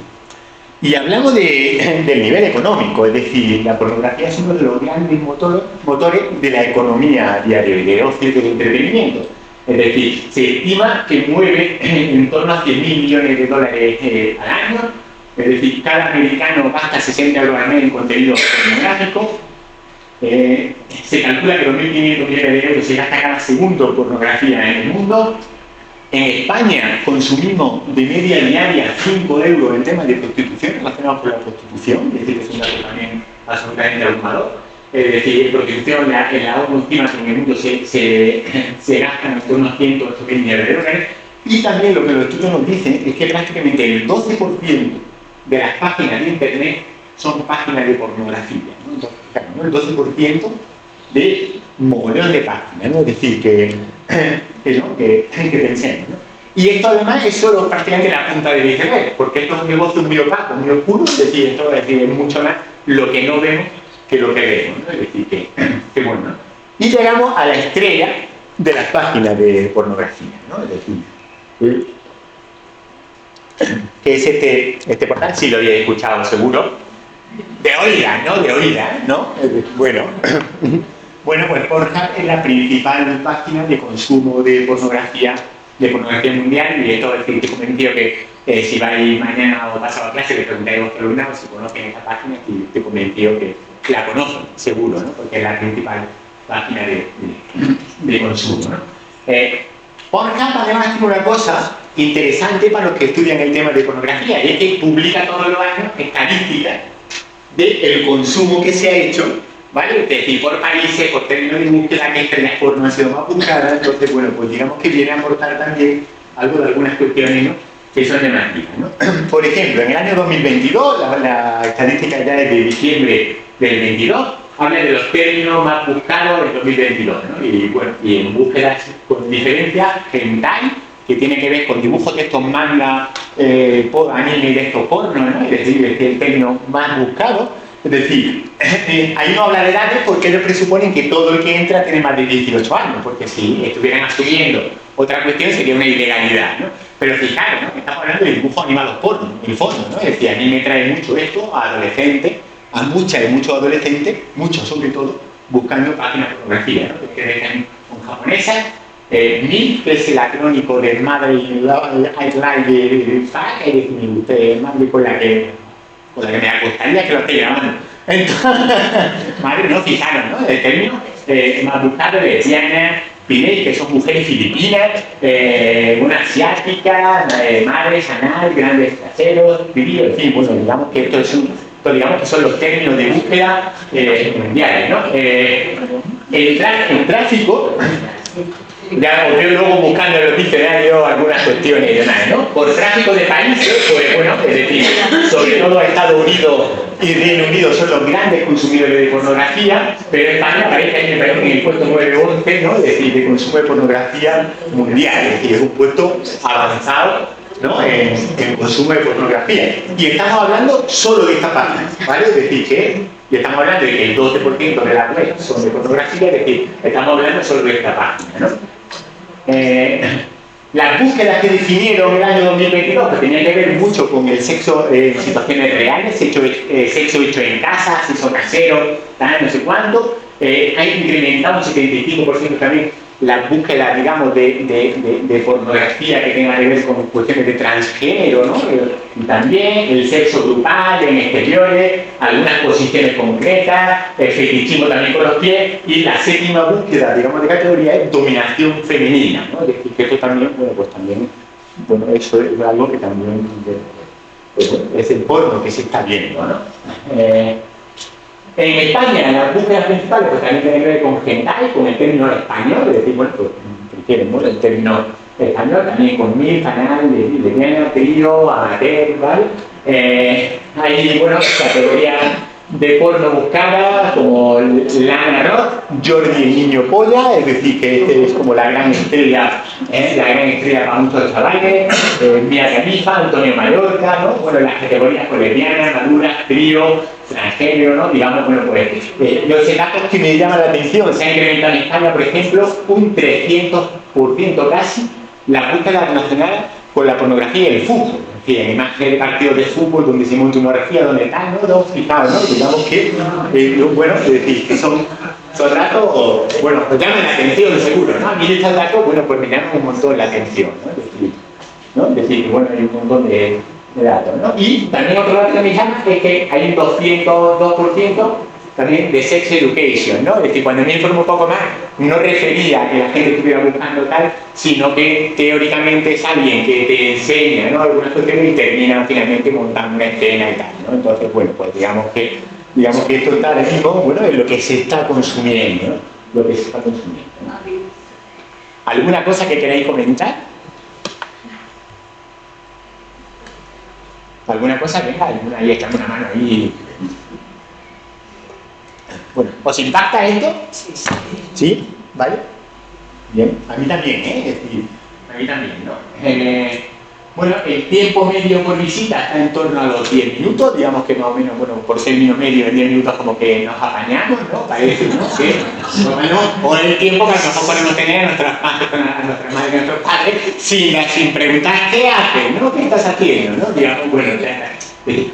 Y hablamos del nivel económico, es decir, la pornografía es uno de los grandes motores de la economía diaria y de ocio y del entretenimiento. Es decir, se estima que mueve en torno a 100.000 millones de dólares al año, es decir, cada americano gasta 60 euros al mes en contenido pornográfico. Se calcula que 2.500 millones de euros se gasta cada segundo en pornografía en el mundo. En España consumimos de media diaria 5 euros en temas de prostitución relacionados con la prostitución, es decir, que es un dato también absolutamente abrumador. Es decir, en prostitución, en la ONU estima que en el mundo se gastan hasta unos 108.000 millones de dólares. Y también lo que los estudios nos dicen es que prácticamente el 12% de las páginas de Internet son páginas de pornografía, ¿no? Entonces, claro, ¿no? El 12% de mogollón de páginas, ¿no? Es decir, que pensemos, ¿no? Y esto además es solo prácticamente la punta del iceberg, porque esto es un negocio muy opaco, muy oscuro, es decir, esto es mucho más lo que no vemos que lo que vemos, ¿no? Es decir, que bueno, ¿no? Y llegamos a la estrella de las páginas de pornografía, ¿no? Es decir, que es este portal, sí lo habéis escuchado seguro, de oídas, ¿no? Bueno, pues Pornhub es la principal página de consumo de pornografía mundial, y esto es decir, te convenció que si vais mañana o pasado a clase le preguntáis a vuestros alumnos si conocen esta página, y te convenció que la conocen, seguro, ¿no? Porque es la principal página de consumo, ¿no? Pornhub además tiene una cosa interesante para los que estudian el tema de pornografía, y es que publica todos los años estadísticas del consumo que se ha hecho, ¿vale? Es decir, por países, por términos de búsqueda, que estrellas porno han sido más buscadas. Entonces, bueno, pues digamos que viene a aportar también algo de algunas cuestiones, ¿no? Que son llamativas, ¿no? Por ejemplo, en el año 2022, la estadística ya es de diciembre del 22, habla de los términos más buscados en 2022, ¿no? Y bueno, y en búsquedas con diferencia, hentai, que tiene que ver con dibujos de estos manga, anime de estos porno, ¿no? Es decir, es el término más buscado. Es decir, ahí no habla de edades porque ellos presuponen que todo el que entra tiene más de 18 años, porque si estuvieran asumiendo otra cuestión sería una ilegalidad, ¿no? Pero fijaros, ¿no? Estamos hablando de dibujos animados porno, en el fondo, ¿no? Es decir, a mí me trae mucho esto a adolescentes, a muchas y muchos adolescentes, muchos sobre todo, buscando páginas de pornografía, ¿no? Que dejan con japonesas. MILF, que es el acrónico de Mother I'd Like the Fuck, es decir, madre con la que me acostaría, que lo estoy llamando. Entonces, madre, no, fijaros, ¿no? El término más buscado de lesbianas, pinéis, que son mujeres filipinas, una asiática, madres, anal, grandes traseros, pibillo, en fin, bueno, digamos que estos son los términos de búsqueda mundiales, ¿no? El tráfico Ya os veo luego buscando en los diccionarios algunas cuestiones y demás, ¿no? Por tráfico de países, pues bueno, es decir, sobre todo Estados Unidos y Reino Unido son los grandes consumidores de pornografía, pero España aparece ahí en el puesto 9 o 11, ¿no? Es decir, de consumo de pornografía mundial, es decir, es un puesto avanzado, ¿no? en consumo de pornografía. Y estamos hablando solo de esta página, ¿vale? Es decir, que y estamos hablando de que el 12% de la web son de pornografía, es decir, estamos hablando solo de esta página, ¿no? Las búsquedas que definieron en el año 2022, que tenían que ver mucho con el sexo en situaciones reales, sexo hecho en casa, sexo casero, tal, no sé cuánto, ha incrementado un 75% también las búsquedas, digamos, de pornografía que tengan que ver con cuestiones de transgénero, ¿no? Y también el sexo grupal en exteriores, algunas posiciones concretas, el fetichismo también con los pies, y la séptima búsqueda, digamos, de categoría es dominación femenina, ¿no? Es decir, que esto también, bueno, pues también, bueno, eso es algo que también es el porno que se está viendo, ¿no? En España, las búsquedas principales pues también tienen que ver con hentai, con el término español, es decir, bueno, pues prefieren, ¿no? El término español, también con MILF, canal, lesbiana, trío, amateur, ¿vale? Hay, bueno, categorías de porno buscadas como Lana Roth, Jordi el niño polla, es decir, que este es como la gran estrella para muchos chavales, Mia Khalifa, Antonio Mallorca, ¿no? Bueno, las categorías con lesbiana, maduras, trío, transgénero, ¿no? Digamos, bueno, pues los datos que me llaman la atención, se ha incrementado en España, por ejemplo, un 300% casi la búsqueda nacional con la pornografía y el fútbol. Es decir, en imágenes de partidos de fútbol donde se monta una orgía, donde tal, ¿no? Fijaos, ¿no? Digamos que, bueno, es decir, que son datos, bueno, pues llaman la atención seguro, ¿no? A mí estos datos, bueno, pues me llaman un montón la atención, ¿no? Es decir, bueno, hay un montón de datos, ¿no? Y también otro dato que me llama es que hay un 202% también de sex education, ¿no? Es decir, cuando me informo un poco más, no refería a que la gente estuviera buscando tal, sino que teóricamente es alguien que te enseña, ¿no? Algunas cuestiones y termina finalmente montando una escena y tal, ¿no? Entonces, bueno, pues digamos que esto está ahora mismo, bueno, es lo que se está consumiendo, ¿no? Lo que se está consumiendo, ¿no? ¿Alguna cosa que queráis comentar? ¿Alguna cosa? Venga, ahí echame una mano ahí. Bueno, ¿os impacta esto? Sí. ¿Sí? ¿Vale? Bien, a mí también, Es decir, a mí también, ¿no? Bueno, el tiempo medio por visita está en torno a los 10 minutos, digamos que más o menos, bueno, por ser medio en 10 minutos como que nos apañamos, ¿no? Parece, ¿no? Que, por lo menos, o el tiempo que a lo mejor podemos tener a nuestras madres y a nuestros padres sin preguntar qué hacen, ¿no? ¿Qué estás haciendo? ¿No? Digamos, bueno,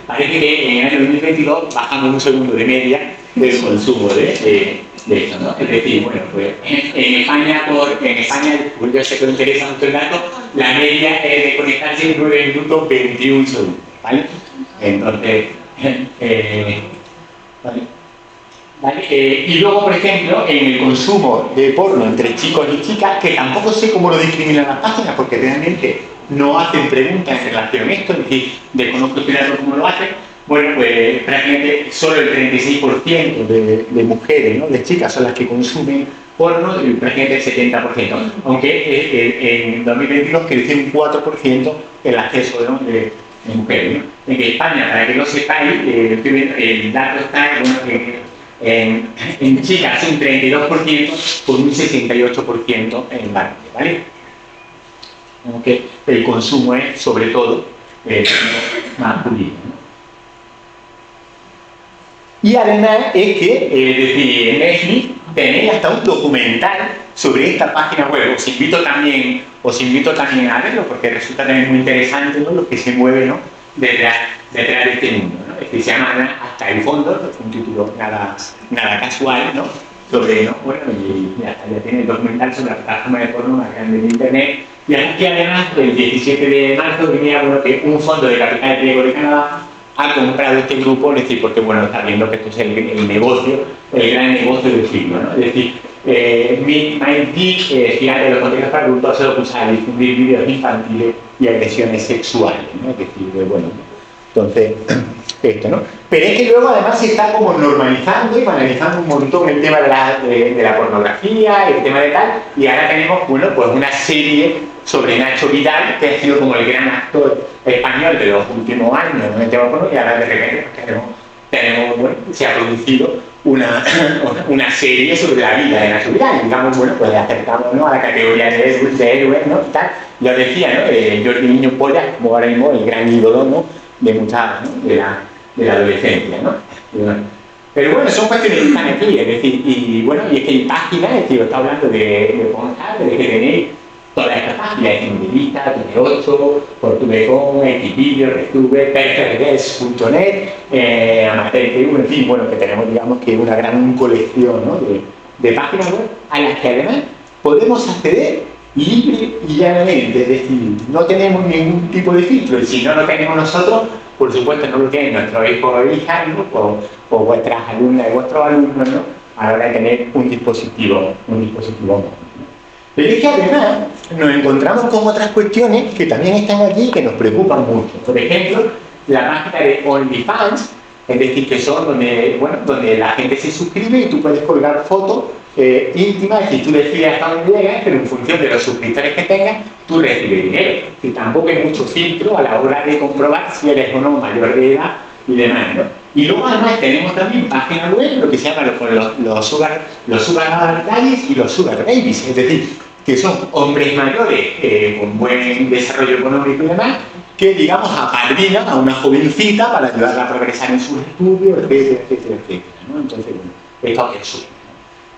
parece que en el año 2022 bajamos un segundo de media del consumo de eso, ¿no? Es decir, bueno, pues en España, pues yo sé que os interesa mucho el dato, la media es de conectarse en 9 minutos 21 segundos, ¿vale? Entonces, ¿vale? Y luego, por ejemplo, en el consumo de porno entre chicos y chicas, que tampoco sé cómo lo discriminan las páginas, porque realmente no hacen preguntas en relación a esto, es decir, desconozco este dato cómo lo hacen. Bueno, pues prácticamente solo el 36% de mujeres, ¿no? De chicas son las que consumen porno y prácticamente el 70%. Aunque en 2022 creció un 4% el acceso, ¿no? de mujeres, ¿no? En España, para que lo sepáis, el dato está, bueno, en chicas un 32% con un 68% en varones, ¿vale? Aunque el consumo es sobre todo masculino, ¿no? Y además es que, es decir, en Netflix tenéis hasta un documental sobre esta página web. Os invito también a verlo porque resulta también muy interesante, ¿no? Lo que se mueve, ¿no? detrás de este mundo, ¿no? Es que se llama Hasta el fondo, es un título nada casual, ¿no? Sobre, ¿no? Bueno, y ya tiene el documental sobre la plataforma de porno más grande de internet. Y aquí además, el 17 de marzo venía, bueno, que un fondo de capital riesgo de Canadá ha comprado este grupo, es decir, porque bueno, está viendo que esto es el negocio, el gran negocio del siglo, ¿no? Es decir, MindGeek, gigante de los contenidos para adultos, se lo usa a difundir vídeos infantiles y agresiones sexuales, ¿no? Es decir, bueno, Entonces, esto, ¿no? Pero es que luego además se está como normalizando y banalizando un montón el tema de la pornografía, el tema de tal, y ahora tenemos, bueno, pues una serie sobre Nacho Vidal, que ha sido como el gran actor español de los últimos años en el tema porno, y ahora de repente pues, tenemos bueno, se ha producido una serie sobre la vida de Nacho Vidal, digamos, bueno, pues le acercamos, ¿no?, a la categoría de héroes, ¿no?, y tal. Yo decía, ¿no?, Jordi Niño Polla, como ahora mismo el gran ídolo, ¿no?, de muchas, ¿no?, de la adolescencia, ¿no? Pero bueno, son cuestiones que están aquí, es decir, y bueno, y es que hay páginas, es decir, está hablando de Pornhub, de que tenéis todas estas páginas, Tinder, Tv8, Portuguecom, Xvideo, Retube, perfredes.net, Amateur.tv, en fin, bueno, que tenemos, digamos, que una gran colección, ¿no?, de páginas web a las que además podemos acceder libre y llanamente, es decir, no tenemos ningún tipo de filtro, y si no lo tenemos nosotros, por supuesto no lo tienen nuestros hijos o hijas, ¿no?, o vuestras alumnas y vuestros alumnos, ¿no?, a la hora de tener un dispositivo móvil. Pero es que además nos encontramos con otras cuestiones que también están aquí y que nos preocupan mucho. Por ejemplo, la página de OnlyFans, es decir, que son donde, bueno, donde la gente se suscribe y tú puedes colgar fotos íntimas, es decir, tú decides hasta dónde llegas, pero en función de los suscriptores que tengas, tú recibes dinero. Y tampoco hay mucho filtro a la hora de comprobar si eres o no mayor de edad y demás, ¿no? Y luego además tenemos también páginas web, lo que se llama los sugar daddies y los sugar babies, es decir, que son hombres mayores con buen desarrollo económico y demás, que digamos apadrinan a una jovencita para ayudarla a progresar en sus estudios, etcétera, etcétera, etcétera, ¿no? Entonces, bueno, esto es absurdo, ¿no?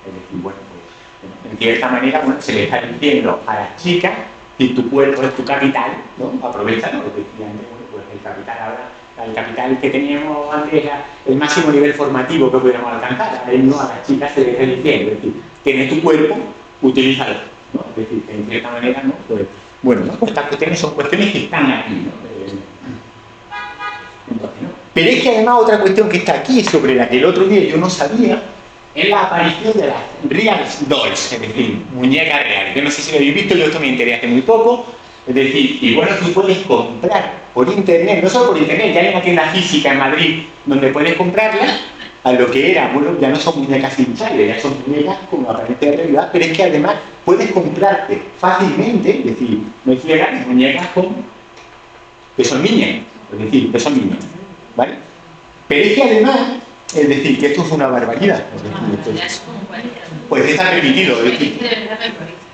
Es decir, bueno, pues, en cierta manera, bueno, se le está diciendo a las chicas que tu cuerpo es tu capital, ¿no? Aprovechalo, porque efectivamente, bueno, pues el capital ahora, el capital que teníamos antes era el máximo nivel formativo que pudiéramos alcanzar. Ahora mismo a las chicas se les está diciendo, es decir, tienes tu cuerpo, utilízalo, ¿no? Es decir, que en cierta manera, ¿no? Pues, bueno, ¿no? Pues estas cuestiones son cuestiones que están aquí, ¿no? Entonces, ¿no? Pero es que además otra cuestión que está aquí, sobre la que el otro día yo no sabía, es la aparición de las real dolls, es decir, muñecas reales. Yo no sé si lo habéis visto, yo esto me enteré hace muy poco. Es decir, y bueno, tú puedes comprar por internet, no solo por internet, ya hay una tienda física en Madrid donde puedes comprarlas a lo que era, bueno, ya no son muñecas hinchables, ya son muñecas con apariencia de realidad, pero es que además puedes comprarte fácilmente, es decir, no llegan muñecas que son niñas, es decir, que son niños, ¿vale? Pero es que además, es decir, que esto es una barbaridad, es decir, pues está repetido, es decir,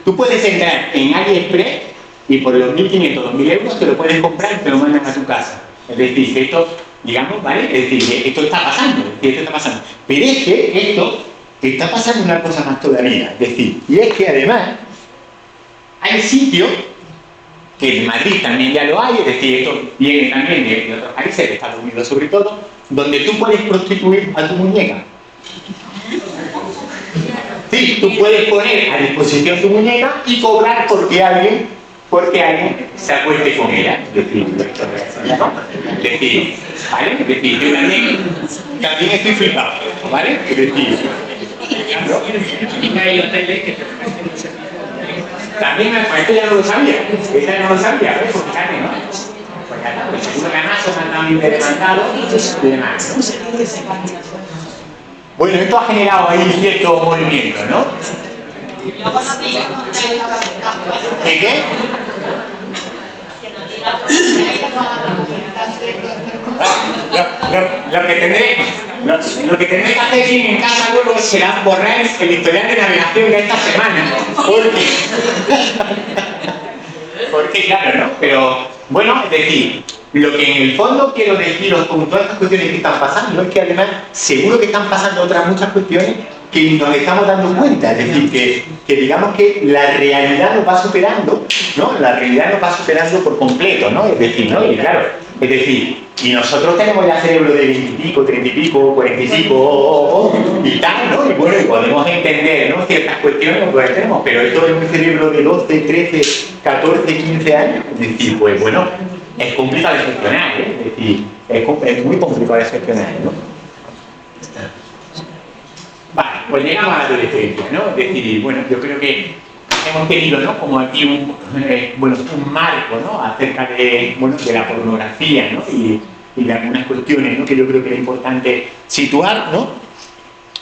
tú puedes entrar en AliExpress y por los 1.500 o 2.000 euros te lo puedes comprar y te lo mandan a tu casa. Es decir, que esto, digamos, ¿vale? Es decir, que esto está pasando, esto está pasando. Pero es que esto está pasando una cosa más todavía. Es decir, y es que además hay sitios, que en Madrid también ya lo hay, es decir, esto viene también de otros países, de Estados Unidos sobre todo, donde tú puedes prostituir a tu muñeca. Sí, tú puedes poner a disposición tu muñeca y cobrar porque alguien se acueste con ella. Es decir, ¿no? Es decir, ¿vale? Es decir, yo también estoy flipado, ¿vale? Es decir, también esto ya no lo sabía, ¿ves? Porque también, ¿no? Pues ya está, pues seguro que Amazon también me demandado y demás, ¿no? Bueno, esto ha generado ahí cierto movimiento, ¿no? ¿Qué? Lo que tendré que hacer aquí en casa luego será borrar el historial de navegación de esta semana. Porque claro, ¿no? Pero, bueno, es decir, lo que en el fondo quiero deciros con todas estas cuestiones que están pasando es que además seguro que están pasando otras muchas cuestiones que nos estamos dando cuenta, es decir, que digamos que la realidad nos va superando, ¿no? La realidad nos va superando por completo, ¿no? Es decir, ¿no? Y claro, es decir, y nosotros tenemos ya cerebro de 20 y pico, 30 y pico, 40 y pico, y tal, ¿no? Y bueno, y podemos entender, ¿no?, ciertas cuestiones, pues tenemos, pero esto es un cerebro de 12, 13, 14, 15 años, es decir, pues bueno, es complicado de gestionar, ¿eh? Es decir, es muy complicado de gestionar, ¿no? Vale, pues llegamos a la adolescencia, ¿no? Es decir, bueno, yo creo que hemos tenido, ¿no?, como aquí un marco, ¿no?, acerca de, bueno, de la pornografía, ¿no?, y y de algunas cuestiones, ¿no?, que yo creo que es importante situar, ¿no?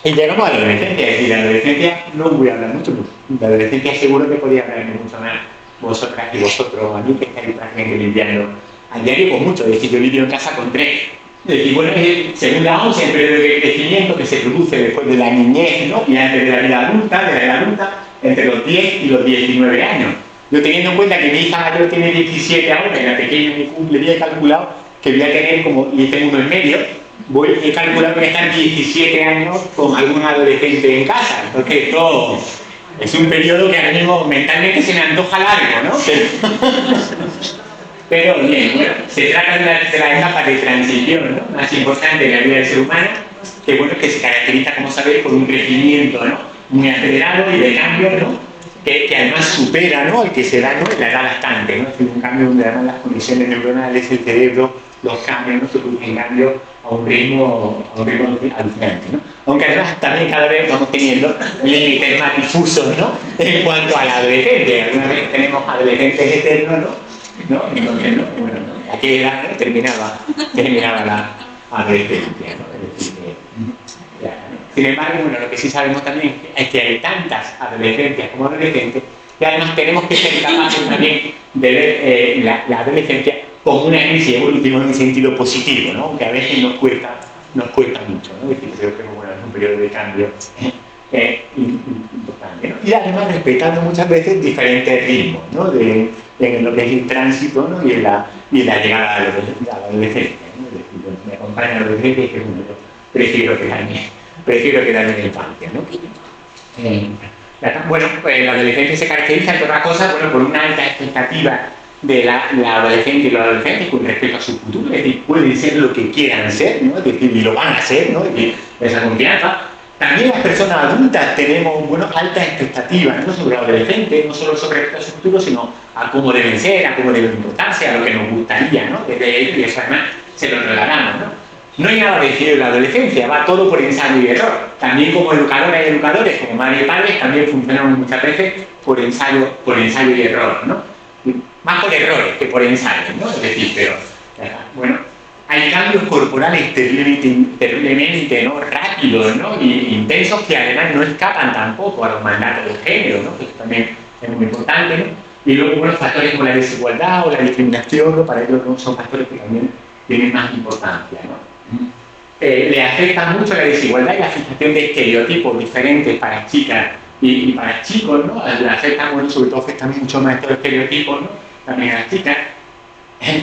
Y llegamos a la adolescencia, es decir, la adolescencia no voy a hablar mucho, pero la adolescencia seguro que podría hablarme mucho más vosotras y vosotros, a mí que estáis prácticamente limpiando a diario con mucho. Es decir, yo vivo en casa con 3. Es decir, bueno, según la OMS, el periodo de crecimiento que se produce después de la niñez, ¿no?, y antes de la vida adulta, de la edad adulta, entre los 10 y los 19 años. Yo teniendo en cuenta que mi hija mayor tiene 17 ahora y la pequeña me cumple, he calculado que voy a tener como, y tengo uno en medio, he calculado que voy a estar 17 años con algún adolescente en casa. Entonces esto es un periodo que ahora mismo mentalmente se me antoja largo, ¿no? Pero bien, bueno, se trata de la etapa de transición, ¿no?, más importante de la vida del ser humano, que bueno, que se caracteriza, como sabéis, por un crecimiento, ¿no?, muy acelerado y de cambio, ¿no?, que además supera, ¿no?, el que se da, ¿no?, en la edad lactante, ¿no? Es decir, un cambio donde además las conexiones neuronales, el cerebro, los cambios, ¿no?, se producen cambios a un ritmo alucinante, ¿no? Aunque además también cada vez vamos teniendo límites más difusos, ¿no?, en cuanto a la adolescencia. Alguna vez tenemos adolescentes eternos, ¿no? Entonces, ¿no?, bueno, ¿a qué edad, ¿no?, terminaba la adolescencia, ¿no? Es decir, sin embargo, bueno, lo que sí sabemos también es que hay tantas adolescencias como adolescentes que además tenemos que ser capaces también de ver la adolescencia como una crisis evolutiva en un sentido positivo, ¿no?, aunque a veces nos cuesta mucho, ¿no? Es decir, creo que bueno, es un periodo de cambio importante, ¿no? Y además respetando muchas veces diferentes ritmos, ¿no?, en lo que es el tránsito, ¿no?, y en la llegada a la adolescencia, ¿no? Es decir, bueno, me acompaña la adolescencia y que bueno, yo prefiero quedarme en la infancia, ¿no? Bueno, pues la adolescencia se caracteriza, entre otras cosas, bueno, por una alta expectativa de la adolescente y los adolescentes con respecto a su futuro. Es decir, pueden ser lo que quieran ser, ¿no?, es decir, y lo van a ser, ¿no?, es decir, esa confianza. También las personas adultas tenemos, bueno, altas expectativas, ¿no?, sobre los adolescentes, no solo sobre respecto a su futuro, sino a cómo deben ser, a cómo deben comportarse, a lo que nos gustaría, ¿no?, desde ellos, y eso además se lo regalamos, ¿no? No hay nada decidido en la adolescencia, va todo por ensayo y error. También como educadoras y educadores, como madres y padres, también funcionamos muchas veces por ensayo y error, ¿no? Más por errores que por ensayos, ¿no? Es decir, pero, bueno, hay cambios corporales terriblemente, ¿no?, rápidos, ¿no?, y intensos, que además no escapan tampoco a los mandatos de género, ¿no?, que eso también es muy importante, ¿no? Y luego, bueno, factores como la desigualdad o la discriminación, ¿no?, para ellos no son factores que también tienen más importancia, ¿no? Le afecta mucho la desigualdad y la fijación de estereotipos diferentes para chicas y para chicos, ¿no? Le afectan, bueno, sobre todo afectan mucho más estos estereotipos, ¿no?, también a las chicas.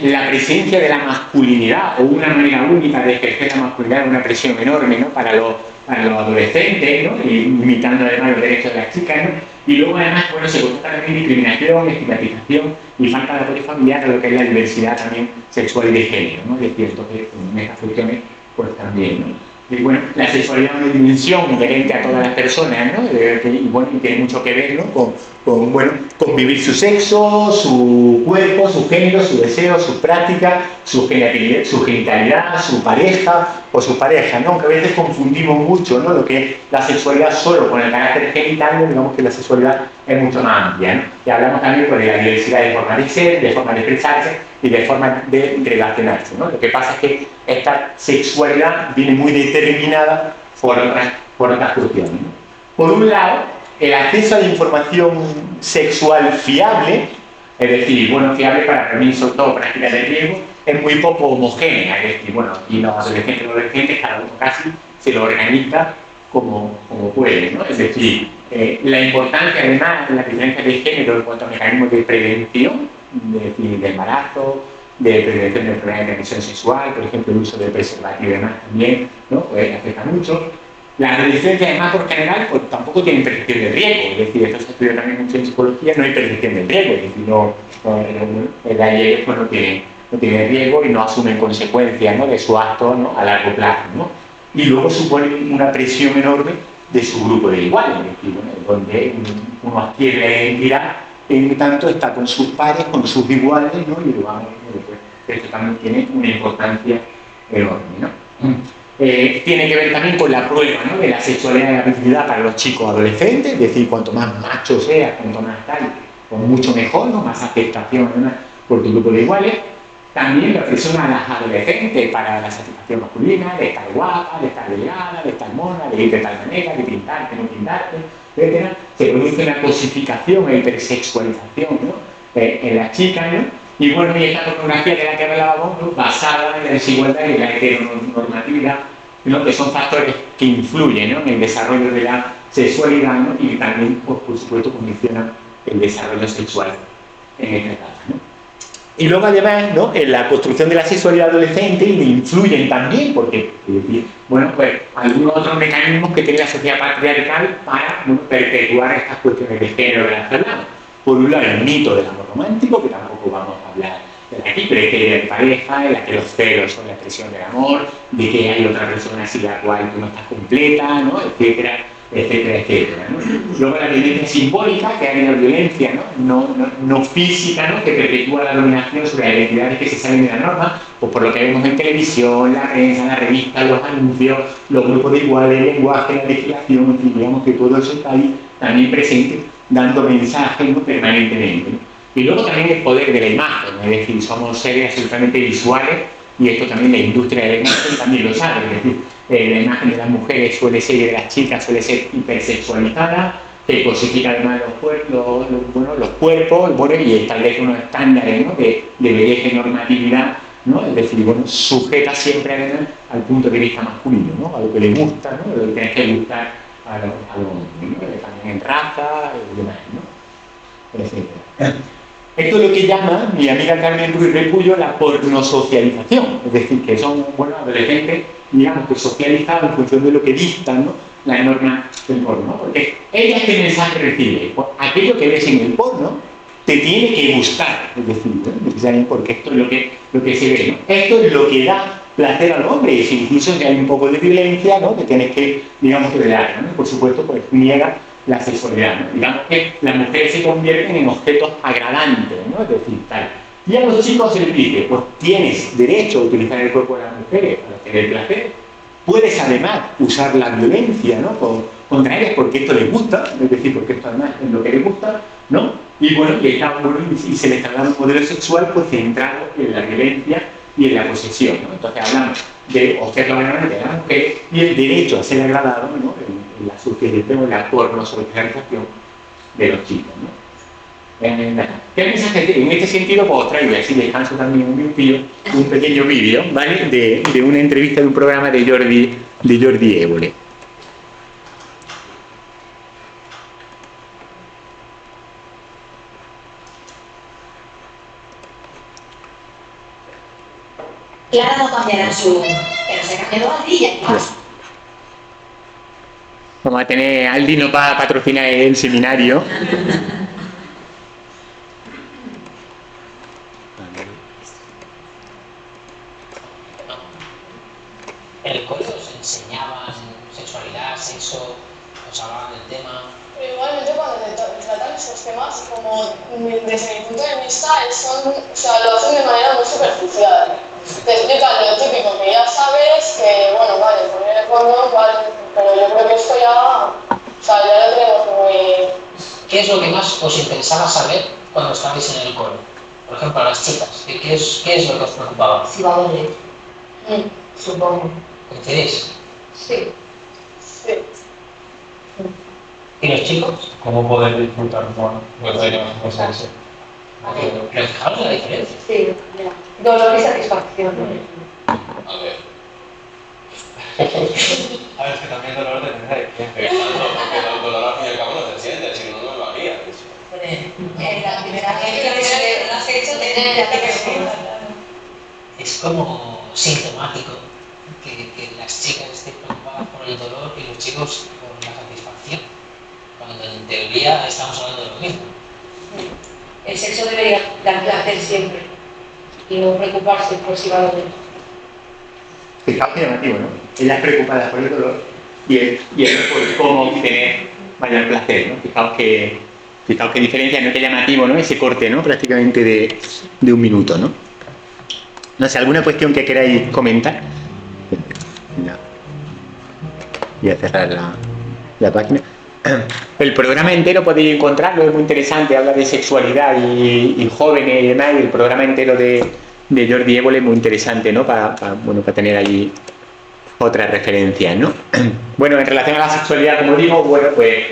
La presencia de la masculinidad o una manera única de ejercer la masculinidad es una presión enorme, ¿no?, para los adolescentes, ¿no?, y limitando además los derechos de las chicas, ¿no? Y luego además, bueno, se constata también discriminación, estigmatización y falta de apoyo familiar a lo que es la diversidad también sexual y de género, ¿no? Es cierto que en estas cuestiones pues también, ¿no? Y bueno, la sexualidad es una dimensión inherente a todas las personas, ¿no? Y bueno, tiene mucho que ver, ¿no?, con vivir su sexo, su cuerpo, su género, su deseo, sus prácticas, su genitalidad, su pareja o su pareja, ¿no? Aunque a veces confundimos mucho, ¿no?, lo que es la sexualidad solo con el carácter genital, digamos que la sexualidad es mucho más amplia, ¿no? Y hablamos también pues, de la diversidad de formas de ser, de formas de expresarse y de formas de relacionarse, ¿no? Lo que pasa es que esta sexualidad viene muy determinada por otras cuestiones, ¿no? Por un lado, el acceso a la información sexual fiable, es decir, bueno, fiable para mí sobre todo prácticas de riesgo, es muy poco homogénea, es decir, bueno, y los adolescentes cada uno casi se lo organiza como puede, ¿no? Es decir, la importancia además de la diferencia de género en cuanto a mecanismos de prevención, es decir, de embarazo, de prevención de enfermedades de transmisión sexual, por ejemplo, el uso de preservativo y demás también, ¿no?, pues afecta mucho. La adolescencia, además, por general, pues tampoco tiene percepción de riesgo, es decir, esto se estudia también mucho en psicología, no hay percepción de riesgo, es decir, ellos pues, no tienen riesgo y no asumen consecuencias, ¿no?, de su acto, ¿no?, a largo plazo, ¿no? Y luego supone una presión enorme de su grupo de iguales, es decir, bueno, donde uno adquiere la identidad, en tanto está con sus pares, con sus iguales, ¿no?, y digamos, pues, esto también tiene una importancia enorme, ¿no? Tiene que ver también con la prueba, ¿no?, de la sexualidad y la afectividad para los chicos adolescentes, es decir, cuanto más macho seas, cuanto más tal, pues mucho mejor, ¿no?, más aceptación, ¿no?, por tu grupo de iguales. también lo que son a las adolescentes para la satisfacción masculina, de estar guapa, de estar delgada, de estar mona, de ir de tal manera, de pintarte, no pintarte, etc. Se produce una cosificación e hipersexualización, ¿no? En las chicas, ¿no? Y bueno, y esta pornografía de la que hablábamos, ¿no? Basada en la desigualdad y en la heteronormatividad, ¿no? Que son factores que influyen, ¿no? En el desarrollo de la sexualidad, ¿no? Y también, pues, por supuesto, condicionan el desarrollo sexual en esta etapa, ¿no? Y luego además, ¿no? En la construcción de la sexualidad adolescente influyen también, porque, bueno, pues algunos otros mecanismos que tiene la sociedad patriarcal para, bueno, perpetuar estas cuestiones de género de las que hablamos. Por un lado, el mito del amor romántico, que tampoco vamos a hablar de aquí, pero es que hay pareja, en la que los celos son la expresión del amor, de que hay otra persona sin la cual tú no estás completa, ¿no? Etcétera, etcétera, etcétera, ¿no? Luego la violencia simbólica, que hay una violencia, no física, ¿no? Que perpetúa la dominación sobre las identidades que se salen de la norma, pues por lo que vemos en televisión, la prensa, la revista, los anuncios, los grupos de igualdad, el lenguaje, la legislación, y digamos que todo eso está ahí también presente, dando mensajes, ¿no? Permanentemente, ¿no? Y luego también el poder de la imagen, es decir, somos seres absolutamente visuales, y esto también la industria de la imagen también lo sabe, es decir, la imagen de las mujeres suele ser, y de las chicas suele ser hipersexualizada, que cosifica además los cuerpos, bueno, y establece unos estándares, ¿no? de belleza y normatividad, ¿no? Es decir, bueno, sujeta siempre además al punto de vista masculino, ¿no? A lo que le gusta, ¿no? A lo que tiene que gustar a los hombres, ¿no? También en raza y demás, ¿no? Etcétera. Esto es lo que llama mi amiga Carmen Ruiz Repullo la pornosocialización, es decir, que son, bueno, adolescentes, digamos, que socializados en función de lo que dictan, ¿no? Las normas del porno, ¿no? Porque ella, ¿qué mensaje recibe? Pues aquello que ves en el porno te tiene que gustar, es decir, ¿no? Precisamente porque esto es lo que se ve, ¿no? Esto es lo que da placer al hombre, y incluso si hay un poco de violencia, ¿no? Que tienes que, digamos, tolerar, ¿no? Por supuesto, pues niega la sexualidad, ¿no? Digamos que las mujeres se convierten en objetos agradantes, ¿no? Es decir, tal. Y a los chicos se les dice, pues tienes derecho a utilizar el cuerpo de las mujeres para tener placer, puedes además usar la violencia, ¿no? Contra ellas porque esto les gusta, es decir, porque esto además es lo que les gusta, ¿no? Y bueno, y se les traslada un modelo sexual pues centrado en la violencia y en la posesión, ¿no? Entonces hablamos de objetos agradantes de las mujeres y el derecho a ser agradado, ¿no? En la sustitución, la pornosocialización de los chicos, ¿no? ¿Qué mensaje? En este sentido, pues os traigo, y así descanso también un minutillo, un pequeño vídeo, ¿vale? De una entrevista de un programa de Jordi Évole. Clara no cambiará su... Pero se cambió Aldi y aquí vas. Vamos a tener Aldi no para patrocinar el seminario. En el colegio os enseñaban sexualidad, sexo, os hablaban del tema. Pero igualmente cuando tratan esos temas, como desde mi punto de vista, lo hacen de manera muy superficial. Te explican lo típico que ya sabes, que bueno, vale, poner el porno, vale, pero yo creo que esto ya lo tenemos muy... ¿Qué es lo que más os interesaba saber cuando estabais en el cole? Por ejemplo, a las chicas, ¿qué es lo que os preocupaba? Si va a doler. Supongo. ¿Coincidís? Sí. ¿Y los chicos? ¿Cómo poder disfrutar con sexo? ¿Pero fijaos en la diferencia? Sí, dolor y satisfacción. A ver, es que también dolor depende de quién. Porque el dolor al fin y al cabo no se siente, si no, no lo haría. La primera vez que lo has hecho, Es como sintomático que las chicas estén preocupadas por el dolor y los chicos por la satisfacción, cuando en teoría estamos hablando de lo mismo. El sexo debería dar placer siempre y no preocuparse por si va a doler. Fijaos que llamativo, ¿no? Ella es preocupada por el dolor y él por cómo obtener mayor placer, ¿no? Fijaos qué diferencia, ¿no? Qué llamativo, ¿no? Ese corte, ¿no? Prácticamente de un minuto, ¿no? No sé, ¿alguna cuestión que queráis comentar? Ya. Voy a cerrar la página. El programa entero podéis encontrarlo, es muy interesante, habla de sexualidad y jóvenes y demás, y el programa entero de de Jordi Évole muy interesante, ¿no? Para tener allí otras referencias, ¿no? Bueno, en relación a la sexualidad, como digo, bueno, pues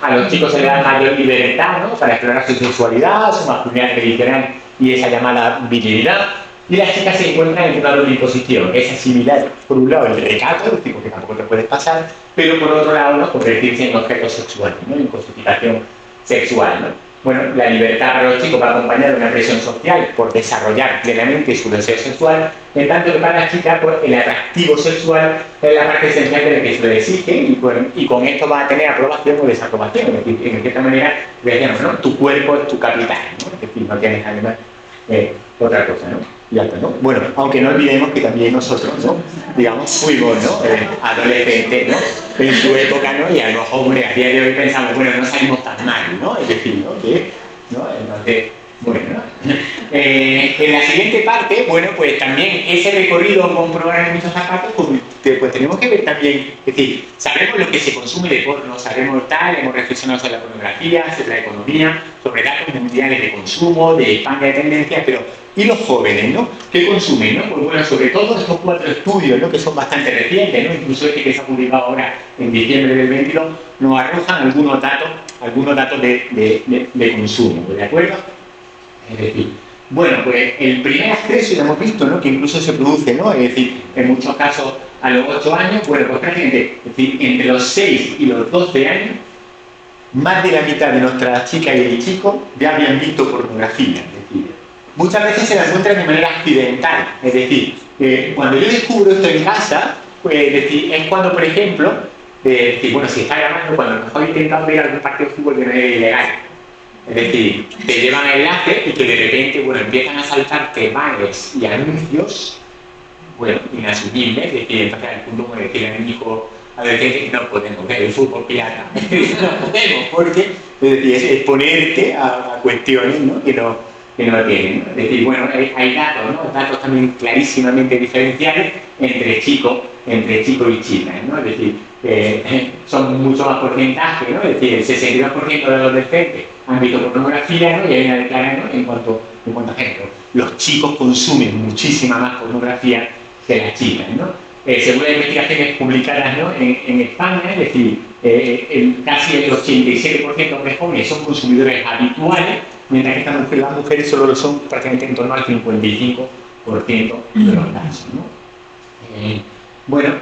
a los chicos se les da mayor libertad, ¿no? Para explorar su sexualidad, su masculinidad tradicional y esa llamada virilidad. Y las chicas se encuentran en una doble imposición, que es asimilar, por un lado, el recato, es decir, que tampoco te puedes pasar, pero por otro lado, ¿no? Convertirse en objetos sexuales, ¿no? En cosificación sexual, ¿no? Bueno, la libertad para los chicos va acompañada de una presión social por desarrollar plenamente su deseo sexual, en tanto que para las chicas, pues, el atractivo sexual es la parte esencial de lo que se le exige y con esto va a tener aprobación o desaprobación. Es decir, en cierta manera, decíamos, ¿no? Tu cuerpo es tu capital, ¿no? Es decir, no tienes además otra cosa, ¿no? Ya está, ¿no? Bueno, aunque no olvidemos que también nosotros, ¿no? Digamos, fuimos, ¿no? Adolescentes, ¿no? En su época, ¿no? Y a lo mejor, hombre, a día de hoy pensamos, bueno, no salimos tan mal, ¿no? Es decir, ¿no? Que, ¿no? Entonces, bueno, ¿no? En la siguiente parte, bueno, pues también ese recorrido comprobar en muchos zapatos, pues tenemos que ver también, es decir, sabemos lo que se consume de porno, sabemos tal, hemos reflexionado sobre la pornografía, sobre la economía, sobre datos mundiales de consumo, de España de tendencias, pero ¿y los jóvenes, no? ¿Qué consumen, no? Pues bueno, sobre todo estos 4 estudios, ¿no? Que son bastante recientes, ¿no? Incluso este que se ha publicado ahora en diciembre del 22, nos arrojan algunos datos de consumo, ¿de acuerdo? Es decir, bueno, pues el primer acceso, ya hemos visto, ¿no? Que incluso se produce, ¿no? Es decir, en muchos casos a los 8 años, bueno, pues prácticamente, es decir, entre los 6 y los 12 años, más de la mitad de nuestras chicas y chicos ya habían visto pornografía, es decir, muchas veces se la encuentran de manera accidental, es decir, cuando yo descubro esto en casa, pues es cuando, por ejemplo, bueno, si está grabando, cuando a lo mejor he intentado ver algún partido de fútbol de manera ilegal, es decir, te llevan a enlace y que de repente, bueno, empiezan a saltarte banners y anuncios, bueno, inasumibles, es decir, entonces al punto de decirle a mi hijo adolescente, no podemos ver el fútbol pirata, no podemos, porque es decir, es exponerte a cuestiones, ¿no? que no tienen, ¿no? Es decir, bueno, hay datos, ¿no? Datos también clarísimamente diferenciales entre chicos y chicas, ¿no? Es decir, son mucho más porcentaje, ¿no? Es decir, el 62% de los adolescentes han visto pornografía, ¿no? Y hay una declaración, ¿no? en cuanto a género. Los chicos consumen muchísima más pornografía que las chicas, ¿no? Según las investigaciones publicadas, ¿no? en España, es decir, casi el 87% de hombres jóvenes son consumidores habituales, mientras que las mujeres solo lo son prácticamente en torno al 55% de los casos, ¿no? Bueno,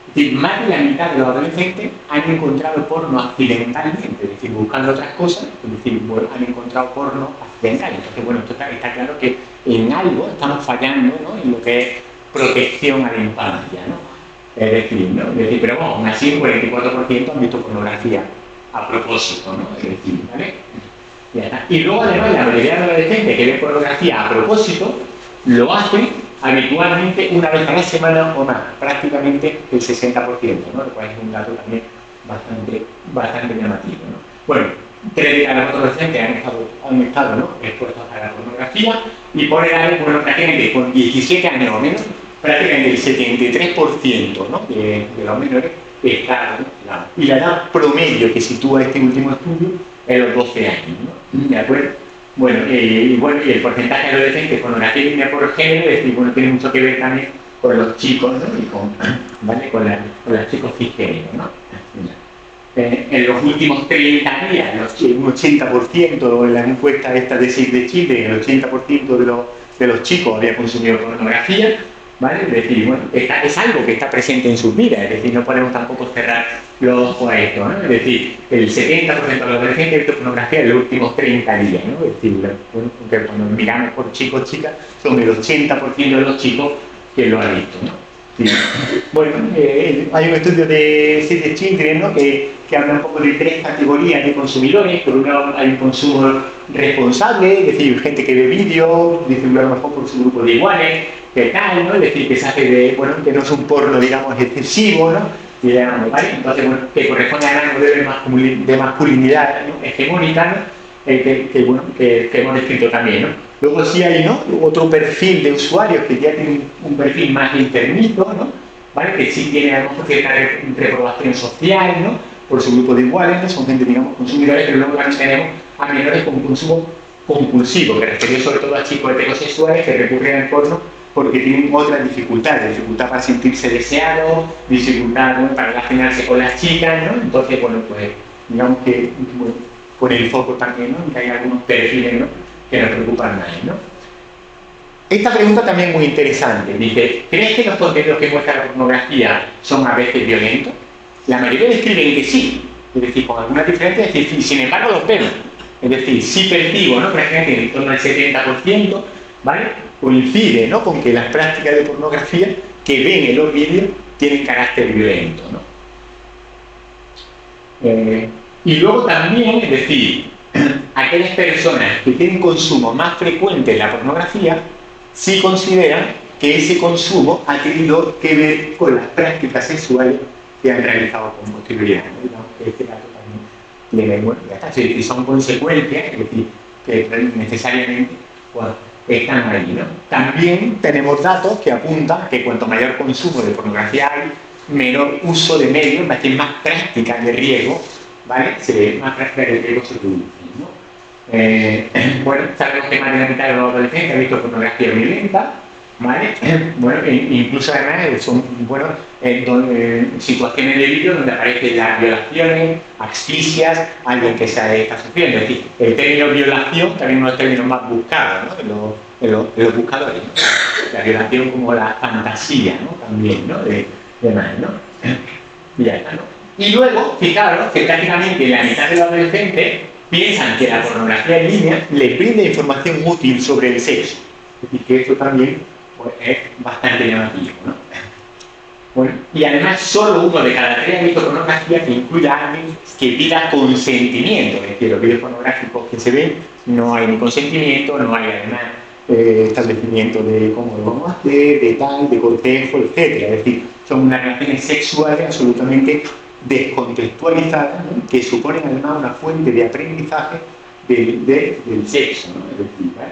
es decir, más de la mitad de los adolescentes han encontrado porno accidentalmente, es decir, buscando otras cosas, es decir, bueno, han encontrado porno accidental. Entonces, bueno, está claro que en algo estamos fallando, ¿no? En lo que es protección a la infancia, ¿no? Es decir, pero bueno, aún así un 44% han visto pornografía a propósito, ¿no? Es decir, ¿vale? Y luego además la mayoría de los adolescentes que ven pornografía a propósito lo hacen habitualmente una vez a la semana o más, prácticamente el 60%, ¿no? Lo cual es un dato también bastante llamativo, ¿no? Bueno, 3 de cada 4 adolescentes han estado ¿no? expuestos a la pornografía y por edades, bueno, prácticamente con 17 años o menos, prácticamente el 73%, ¿no? de los menores está, ¿no? Y la edad promedio que sitúa este último estudio es los 12 años, ¿no? ¿De acuerdo? Bueno, y el porcentaje de adolescentes con pornografía línea por género, es decir, bueno, tiene mucho que ver también con los chicos, ¿no? Y con los chicos cisgéneros, ¿no? En los últimos 30 días, un 80% en la encuesta esta de SIC de Chile, el 80% de los chicos había consumido pornografía, ¿vale? Es decir, bueno, es algo que está presente en sus vidas, es decir, no podemos tampoco cerrar los ojos a esto, ¿no? Es decir, el 70% de los adolescentes ha visto pornografía en los últimos 30 días, ¿no? Es decir, bueno, cuando miramos por chicos, chicas, son el 80% de los chicos que lo han visto, ¿no? Sí. Bueno, hay un estudio de Save the Children, ¿no? que habla un poco de 3 categorías de consumidores. Por un lado hay un consumo responsable, es decir, gente que ve vídeos, distribuido a lo mejor por su grupo de iguales, que tal, ¿no? Es decir, que se hace que no es un porno, digamos, excesivo, ¿no? ¿Vale? Entonces, bueno, que corresponde a un modelo de masculinidad, ¿no? hegemónica, ¿no? Que hemos descrito también, ¿no? Luego sí hay, ¿no? otro perfil de usuarios que ya tienen un perfil más intermito, ¿no? ¿Vale? Que sí tiene a lo mejor cierta reprobación social, ¿no? Por su grupo de iguales, ¿no? Son gente, digamos, consumidores, pero luego también tenemos a menores con consumo compulsivo, que refirió sobre todo a chicos heterosexuales que recurren al porno porque tienen otras dificultades, dificultad para sentirse deseados, dificultad, ¿no?, para relacionarse con las chicas, ¿no? Entonces, bueno, pues digamos que, bueno, con el foco también, ¿no?, que hay algunos perfiles, ¿no?, que nos preocupan más, ¿no? Esta pregunta también es muy interesante. Dice, ¿crees que los contenidos que muestra la pornografía son a veces violentos? La mayoría describen que sí, es decir, con algunas diferencias, es decir, sin embargo los vemos. Es decir, sí percibo, ¿no?, prácticamente en torno al 70%, ¿vale?, coincide, ¿no?, con que las prácticas de pornografía que ven en los vídeos tienen carácter violento, ¿no? Y luego también, es decir, aquellas personas que tienen consumo más frecuente de la pornografía sí consideran que ese consumo ha tenido que ver con las prácticas sexuales que han realizado con posterioridad, ¿no? Digamos que este dato también bueno, ya está, es decir, son consecuencias, es decir, que necesariamente, bueno, están ahí, ¿no? También tenemos datos que apuntan a que cuanto mayor consumo de pornografía hay, menor uso de medios, más prácticas de riesgo, ¿vale? Más prácticas de riesgo se producen, ¿no? Bueno, sabemos que más de la mitad de los adolescentes han visto pornografía violenta, ¿vale? Bueno, incluso además son, bueno, situaciones de vídeo donde aparecen las violaciones, asfixias, alguien que se está sufriendo. Es decir, el término violación también es uno de los términos más buscados, ¿no?, de los buscadores, ¿no? La violación como la fantasía, ¿no?, también, ¿no?, de demás, ¿no? Y ya está, ¿no? Y luego, fijaros que prácticamente la mitad de los adolescentes piensan que la pornografía en línea les brinda información útil sobre el sexo. Es decir, que esto también, pues, es bastante llamativo, ¿no? Bueno, y además solo uno de cada 3 ha visto pornografía que incluya a alguien que pida consentimiento. Es decir, los vídeos pornográficos que se ven no hay ni consentimiento, no hay además establecimiento de cómo lo vamos a hacer, de tal, de cortejo, etc. Es decir, son unas relaciones sexuales absolutamente descontextualizadas, ¿no?, que suponen además una fuente de aprendizaje del sexo, ¿no? Es decir, ¿vale?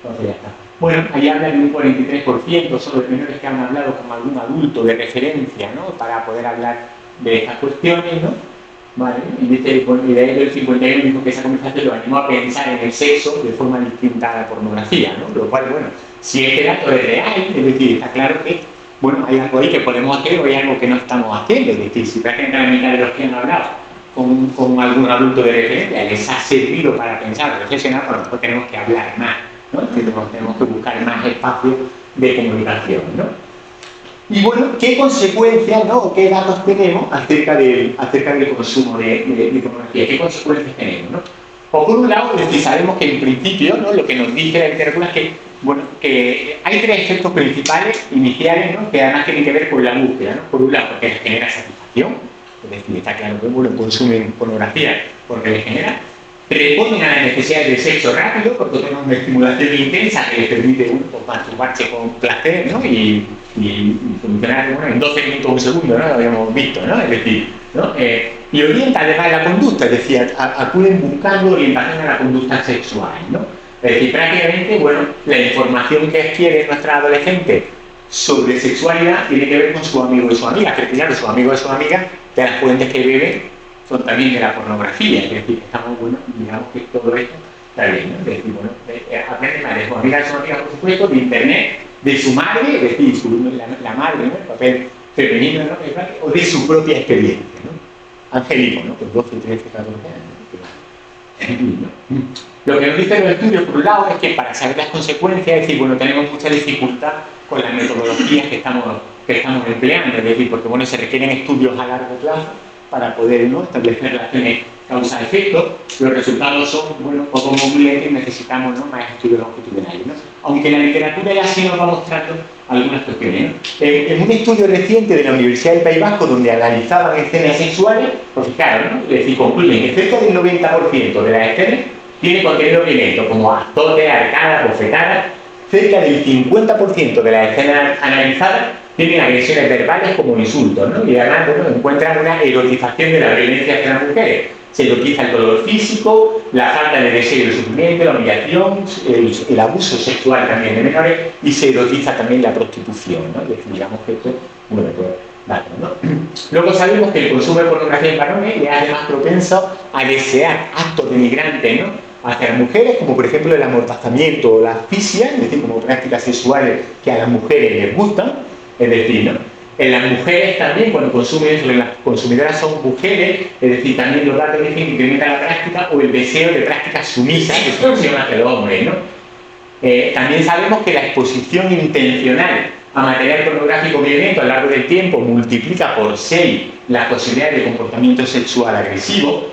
Entonces ya está. Bueno, ahí habla de un 43% solo de menores que han hablado con algún adulto de referencia, ¿no?, para poder hablar de estas cuestiones, ¿no? Vale, y dice, bueno, y de ahí el 51 dijo que esa conversación lo animó a pensar en el sexo de forma distinta a la pornografía, ¿no? Lo cual, bueno, si este dato es real, es decir, está claro que, bueno, hay algo ahí que podemos hacer o hay algo que no estamos haciendo. Es decir, si prácticamente la mitad de los que han hablado con algún adulto de referencia les ha servido para pensar, reflexionar, a lo mejor tenemos que hablar más, ¿no? Tenemos que buscar más espacios de comunicación, ¿no? Y bueno, ¿qué consecuencias, ¿no?, o qué datos tenemos acerca del consumo de pornografía? ¿Qué consecuencias tenemos, no? Pues por un lado, es decir, sabemos que en principio, ¿no?, lo que nos dice la literatura es que, bueno, que hay 3 efectos principales, iniciales, ¿no?, que además tienen que ver con la búsqueda, ¿no? Por un lado, porque les genera satisfacción, es decir, está claro que, bueno, consumen pornografía porque les genera. Responden a las necesidades del sexo rápido, porque tienen una estimulación intensa que les permite, bueno, pues, masturbarse con placer, ¿no?, y funcionar, bueno, en 12 minutos o un segundo, ¿no?, lo habíamos visto, ¿no? Es decir, ¿no? Y orienta además la conducta, es decir, acuden buscando orientación a la conducta sexual, ¿no? Es decir, prácticamente, bueno, la información que adquiere nuestra adolescente sobre sexualidad tiene que ver con su amigo y su amiga, que claro, su amigo y su amiga, de las fuentes que beben son también de la pornografía, es decir, estamos, bueno, digamos que todo esto está bien, ¿no? Es decir, bueno, aprende más de su amiga y su amiga, por supuesto, de internet, de su madre, es decir, la madre, ¿no?, el papel femenino, ¿no?, o de su propia experiencia, ¿no? Angélico, ¿no?, pues 12, 13, 14 años, ¿no? Lo que nos dicen los estudios, por un lado, es que para saber las consecuencias, es decir, bueno, tenemos mucha dificultad con las metodologías que estamos empleando, es decir, porque, bueno, se requieren estudios a largo plazo para poder, ¿no?, establecer relaciones causa-efecto. Los resultados son, bueno, poco concluyentes y necesitamos, ¿no?, más estudios longitudinales, ¿no? Aunque la literatura ya sí nos va mostrando algunas cuestiones, ¿no? En un estudio reciente de la Universidad del País Vasco, donde analizaban escenas sexuales, pues claro, ¿no?, es decir, concluyen que cerca del 90% de las escenas tiene contenido violento, como azotes, arcadas, bofetadas. Cerca del 50% de las escenas analizadas tienen agresiones verbales como insultos, ¿no? Y además, bueno, encuentran una erotización de la violencia hacia las mujeres. Se erotiza el dolor físico, la falta de deseo y el sufrimiento, la humillación, el abuso sexual también de menores, y se erotiza también la prostitución, ¿no? Es decir, digamos que esto, bueno, pues, vale, ¿no? Luego sabemos que el consumo de pornografía en varones le hace más propenso a desear actos denigrantes, ¿no?, hacia las mujeres, como por ejemplo el amordazamiento o la asfixia, es decir, como prácticas sexuales que a las mujeres les gustan, es decir, ¿no? En las mujeres también, cuando consumen, las consumidoras son mujeres, es decir, también los datos dicen que incrementa la práctica o el deseo de prácticas sumisas que funcionan hacia los hombres, ¿no? También sabemos que la exposición intencional a material pornográfico violento a lo largo del tiempo multiplica por 6 las posibilidades de comportamiento sexual agresivo,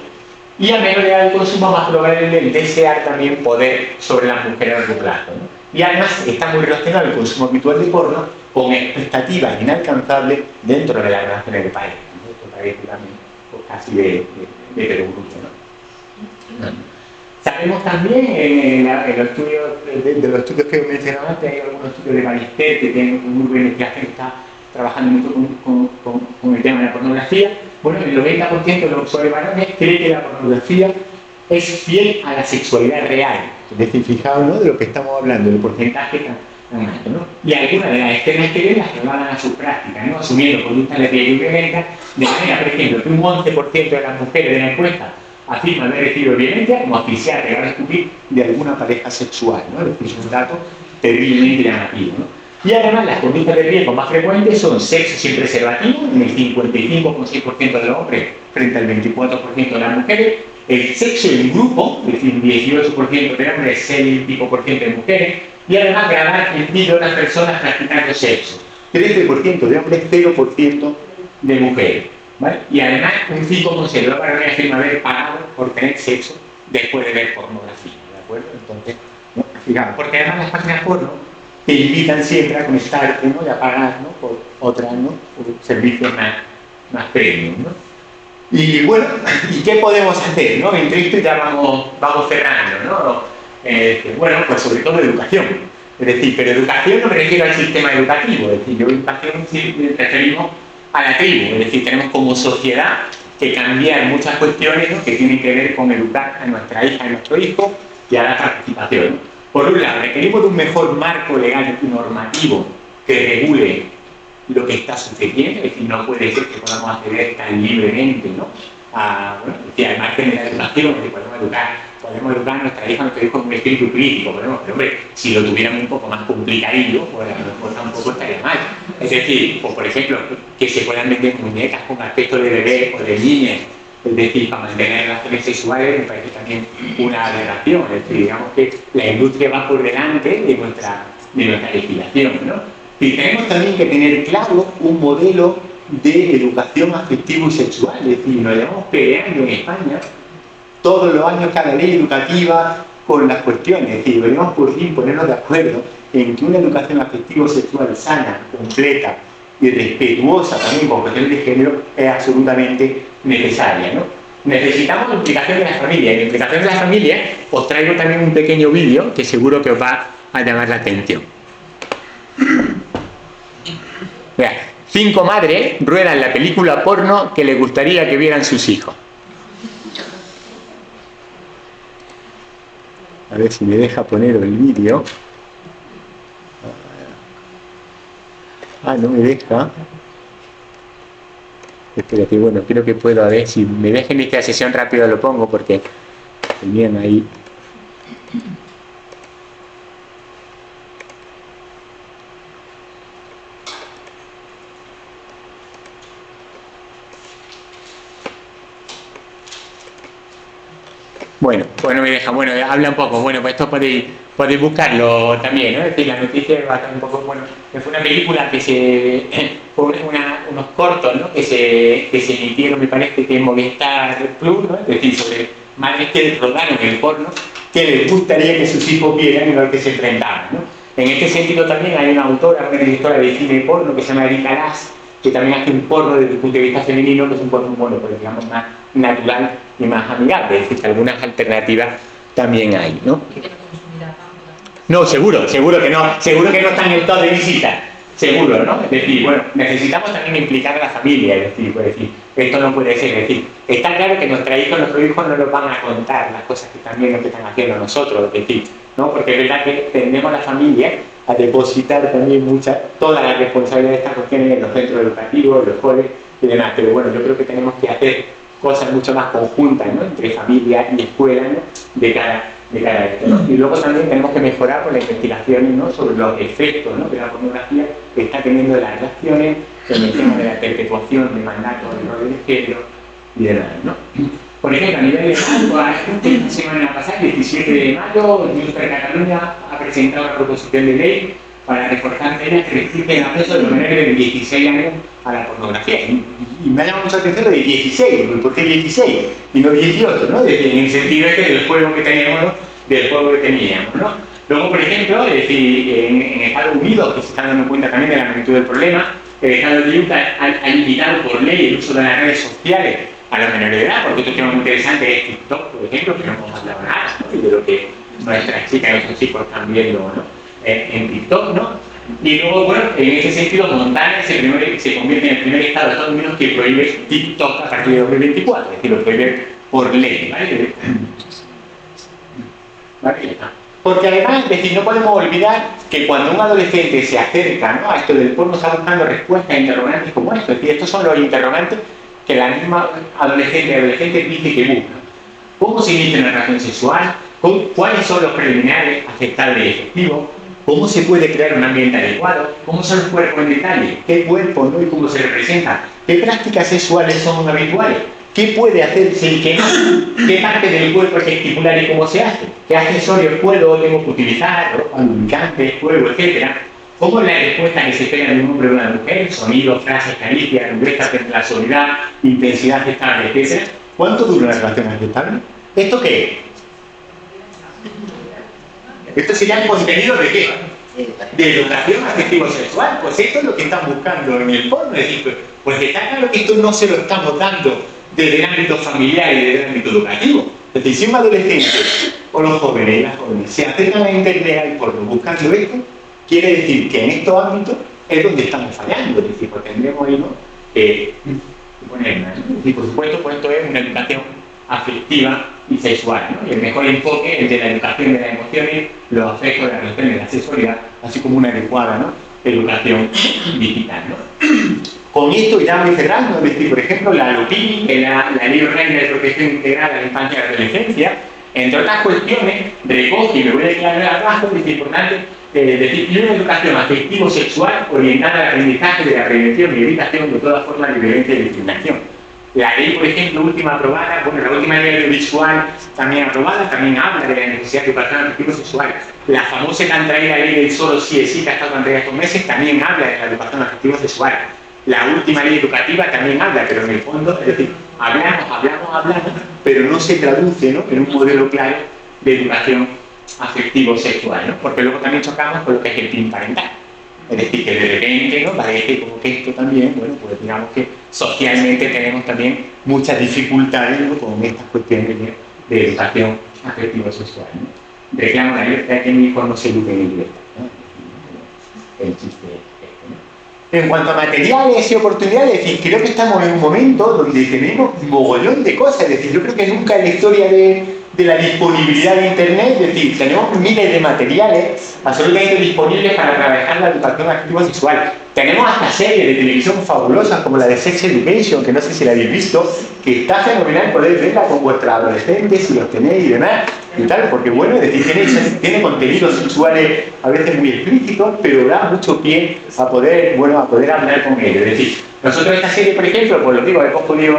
y a menor edad de consumo más probable el desear también poder sobre las mujeres a largo plazo, ¿no? Y además está muy relacionado el consumo habitual de porno con expectativas inalcanzables dentro de las relaciones de pareja, ¿no? Esto parece también pues, casi de perogrullo, ¿no? Sabemos también en los estudios, de los estudios que he mencionado antes, hay algunos estudios de Ballester que tienen muy buena investigación, que está trabajando mucho con el tema de la pornografía. Bueno, el 90% de los usuarios varones cree que la pornografía es fiel a la sexualidad real. Es decir, fijaos, ¿no?, de lo que estamos hablando, del porcentaje tan alto, ¿no? Y algunas de las escenas que ven las trasladan a su práctica, ¿no?, asumiendo conductas de riesgo violentas, de manera, por ejemplo, que un 11% de las mujeres de la encuesta afirma haber recibido violencia, como asfixiar, pegar, escupir, de alguna pareja sexual, ¿no? Es decir, es un dato terriblemente llamativo, ¿no? Y además las conductas de riesgo más frecuentes son sexo sin preservativo, en el 55,6% de los hombres frente al 24% de las mujeres, el sexo en grupo, es decir, 18% de hombres, 6% de mujeres, y además grabar el vídeo de las personas practicando sexo, 13% de hombres, 0% de mujeres, ¿vale? Y además un 5% de varones afirma haber pagado por tener sexo después de ver pornografía, ¿de acuerdo? Entonces, ¿no?, fijaros, porque además las páginas porno te invitan siempre a conectarte, ¿no?, y a pagar, ¿no?, por otras, ¿no?, por servicios más premium, ¿no? Y bueno, ¿y qué podemos hacer, no? Entre esto ya vamos cerrando, ¿no? Bueno, pues sobre todo educación. Es decir, pero educación no me refiero al sistema educativo, es decir, yo educación sí referimos a la tribu, es decir, tenemos como sociedad que cambiar muchas cuestiones, ¿no?, que tienen que ver con educar a nuestra hija y a nuestro hijo y a la participación, ¿no? Por un lado, requerimos de un mejor marco legal y normativo que regule lo que está sucediendo, es decir, no puede ser que podamos acceder tan libremente, ¿no?, al margen de la educación, es decir, podemos educar a nuestra hija, a nuestro hijo con un espíritu crítico, pero hombre, si lo tuviéramos un poco más complicadillo, pues a lo mejor tampoco estaría mal. Es decir, pues, por ejemplo, que se puedan vender muñecas con aspecto de bebé o de niña, es decir, para mantener relaciones sexuales me parece también una aberración, es decir, digamos que la industria va por delante de nuestra legislación, ¿no? Y tenemos también que tener claro un modelo de educación afectivo y sexual, es decir, nos llevamos peleando en España todos los años cada ley educativa con las cuestiones, es decir, deberíamos por fin ponernos de acuerdo en que una educación afectivo-sexual sana, completa y respetuosa también con cuestiones de género es absolutamente necesaria, ¿no? Necesitamos la implicación de la familia, y la implicación de la familia os traigo también un pequeño vídeo que seguro que os va a llamar la atención. Vean, 5 madres ruedan la película porno que les gustaría que vieran sus hijos. A ver si me deja poner el vídeo. Ah, no me deja. Espérate, bueno, creo que puedo, a ver si me deja iniciar la sesión rápido lo pongo porque tenían ahí. Bueno, me deja, bueno, habla un poco, bueno, pues esto podéis buscarlo también, ¿no? Es decir, la noticia es bastante un poco, bueno, que fue una película que fue unos cortos, ¿no?, que se emitieron, me parece que en Movistar Plus, ¿no?, es decir, sobre madres que rodaron el porno, que les gustaría que sus hijos vieran y a lo que se enfrentaban, ¿no? En este sentido también hay una autora, una directora de cine porno que se llama Erika Lass, que también hace un porno desde el punto de vista femenino, que es un porno, bueno, pues digamos más natural y más amigable, es decir, que algunas alternativas también hay, ¿no? No, seguro que no está en el top de visita, seguro, ¿no? Es decir, bueno, necesitamos también implicar a la familia, es decir, esto no puede ser, es decir, está claro que nuestros hijos no nos van a contar las cosas que también lo que están haciendo nosotros, es decir, ¿no? Porque es verdad que tendemos a la familia a depositar también toda la responsabilidad de estas cuestiones en los centros educativos, en los colegios y demás, pero bueno, yo creo que tenemos que hacer cosas mucho más conjuntas, ¿no?, entre familia y escuela, ¿no?, de cara de cara a esto, ¿no? Y luego también tenemos que mejorar con las investigaciones, ¿no?, sobre los efectos, ¿no?, de la pornografía que está teniendo en las relaciones, en el tema de la perpetuación de mandatos de roles de género y demás, ¿no? Por ejemplo, a nivel de mayo, esta semana pasada, el 17 de mayo, Junts per Catalunya ha presentado una proposición de ley para reforzar medidas que restringen el acceso de los menores de 16 años a la pornografía. Y me ha llamado mucho la atención lo de 16, ¿por qué 16? Y no 18, ¿no? En el sentido este del juego que teníamos, ¿no?, del juego que teníamos, ¿no? Luego, por ejemplo, es decir, en Estados Unidos, que se están dando cuenta también de la magnitud del problema, el Estado de Utah ha limitado por ley el uso de las redes sociales a los menores de edad, porque otro tema muy interesante es TikTok, por ejemplo, que no hemos hablado nada, ¿no?, y de lo que nuestras chicas y nuestros chicos están viendo, ¿no?, en TikTok, ¿no? Y luego, bueno, en ese sentido, Montana se convierte en el primer estado de Estados Unidos que prohíbe TikTok a partir de 2024, es decir, lo prohíbe por ley, ¿vale? ¿Vale? Porque además, es decir, no podemos olvidar que cuando un adolescente se acerca, ¿no?, a esto del porno, está buscando respuestas a interrogantes como estos. Es decir, estos son los interrogantes que la misma adolescente dice que busca. ¿Cómo se inicia una relación sexual? ¿Cuáles son los preliminares aceptables y efectivos? ¿Cómo se puede crear un ambiente adecuado? ¿Cómo son los cuerpos en detalle? ¿Qué cuerpo, no?, y cómo se representan? ¿Qué prácticas sexuales son habituales? ¿Qué puede hacerse y qué no? ¿Qué parte del cuerpo es estipular y cómo se hace? ¿Qué accesorios puedo o tengo que utilizar? ¿No? Lubricantes, juego, etcétera. ¿Cómo es la respuesta que se espera de un hombre o de una mujer? Sonidos, frases, caricias, rudeza, sensualidad, intensidad aceptable, etcétera. ¿Cuánto dura una relación aceptable? ¿Esto qué es? ¿Esto sería el contenido de qué? De educación afectivo-sexual. Pues esto es lo que están buscando en el porno. Es decir, pues está claro que esto no se lo estamos dando desde el ámbito familiar y desde el ámbito educativo. Es decir, si un adolescente o los jóvenes y las jóvenes se acercan a internet al porno buscando esto, quiere decir que en estos ámbitos es donde estamos fallando. Es decir, pues tendremos ahí, ¿no?, que poner, ¿no? Y por supuesto, pues esto es una educación afectiva y sexual, ¿no? Y el mejor enfoque es el de la educación de las emociones, los afectos, de las relaciones, de la sexualidad, así como una adecuada, ¿no?, educación digital, ¿no? Con esto ya voy cerrando, es decir, por ejemplo, la LOPI, que es la Ley Orgánica de Protección Integral a la Infancia y la Adolescencia, entre otras cuestiones, recoge, y me voy a declarar abajo, es importante decir, una educación afectivo-sexual orientada al aprendizaje de la prevención y evitación de todas formas de violencia y discriminación. La ley, por ejemplo, última aprobada, bueno, la última ley audiovisual también aprobada, también habla de la necesidad de educación afectivo-sexual. La famosa tan traída ley del solo sí es sí, que ha estado traída estos meses, también habla de la educación afectivo-sexual. La última ley educativa también habla, pero en el fondo, es decir, hablamos, pero no se traduce, ¿no?, en un modelo claro de educación afectivo-sexual, ¿no? Porque luego también chocamos con lo que es el PIN parental. Es decir, que de repente, ¿no?, parece como que esto también, bueno, pues digamos que socialmente tenemos también muchas dificultades, ¿no?, con estas cuestiones de educación afectivo-sexual, ¿no? Reclamo la libertad de que mi hijo no se eduque en libertad, ¿no? El chiste este, ¿no? En cuanto a materiales y oportunidades, es decir, creo que estamos en un momento donde tenemos un mogollón de cosas. Es decir, yo creo que nunca en la historia de la disponibilidad de Internet, es decir, tenemos miles de materiales absolutamente disponibles para trabajar la educación afectivo-sexual. Tenemos hasta series de televisión fabulosas como la de Sex Education, que no sé si la habéis visto, que está fenomenal poder verla con vuestros adolescentes, si los tenéis y demás, y tal, porque bueno, es decir, tiene contenidos sexuales a veces muy explícitos, pero da mucho pie a poder, bueno, a poder hablar con ellos. Es decir, nosotros esta serie, por ejemplo, pues lo digo, hemos podido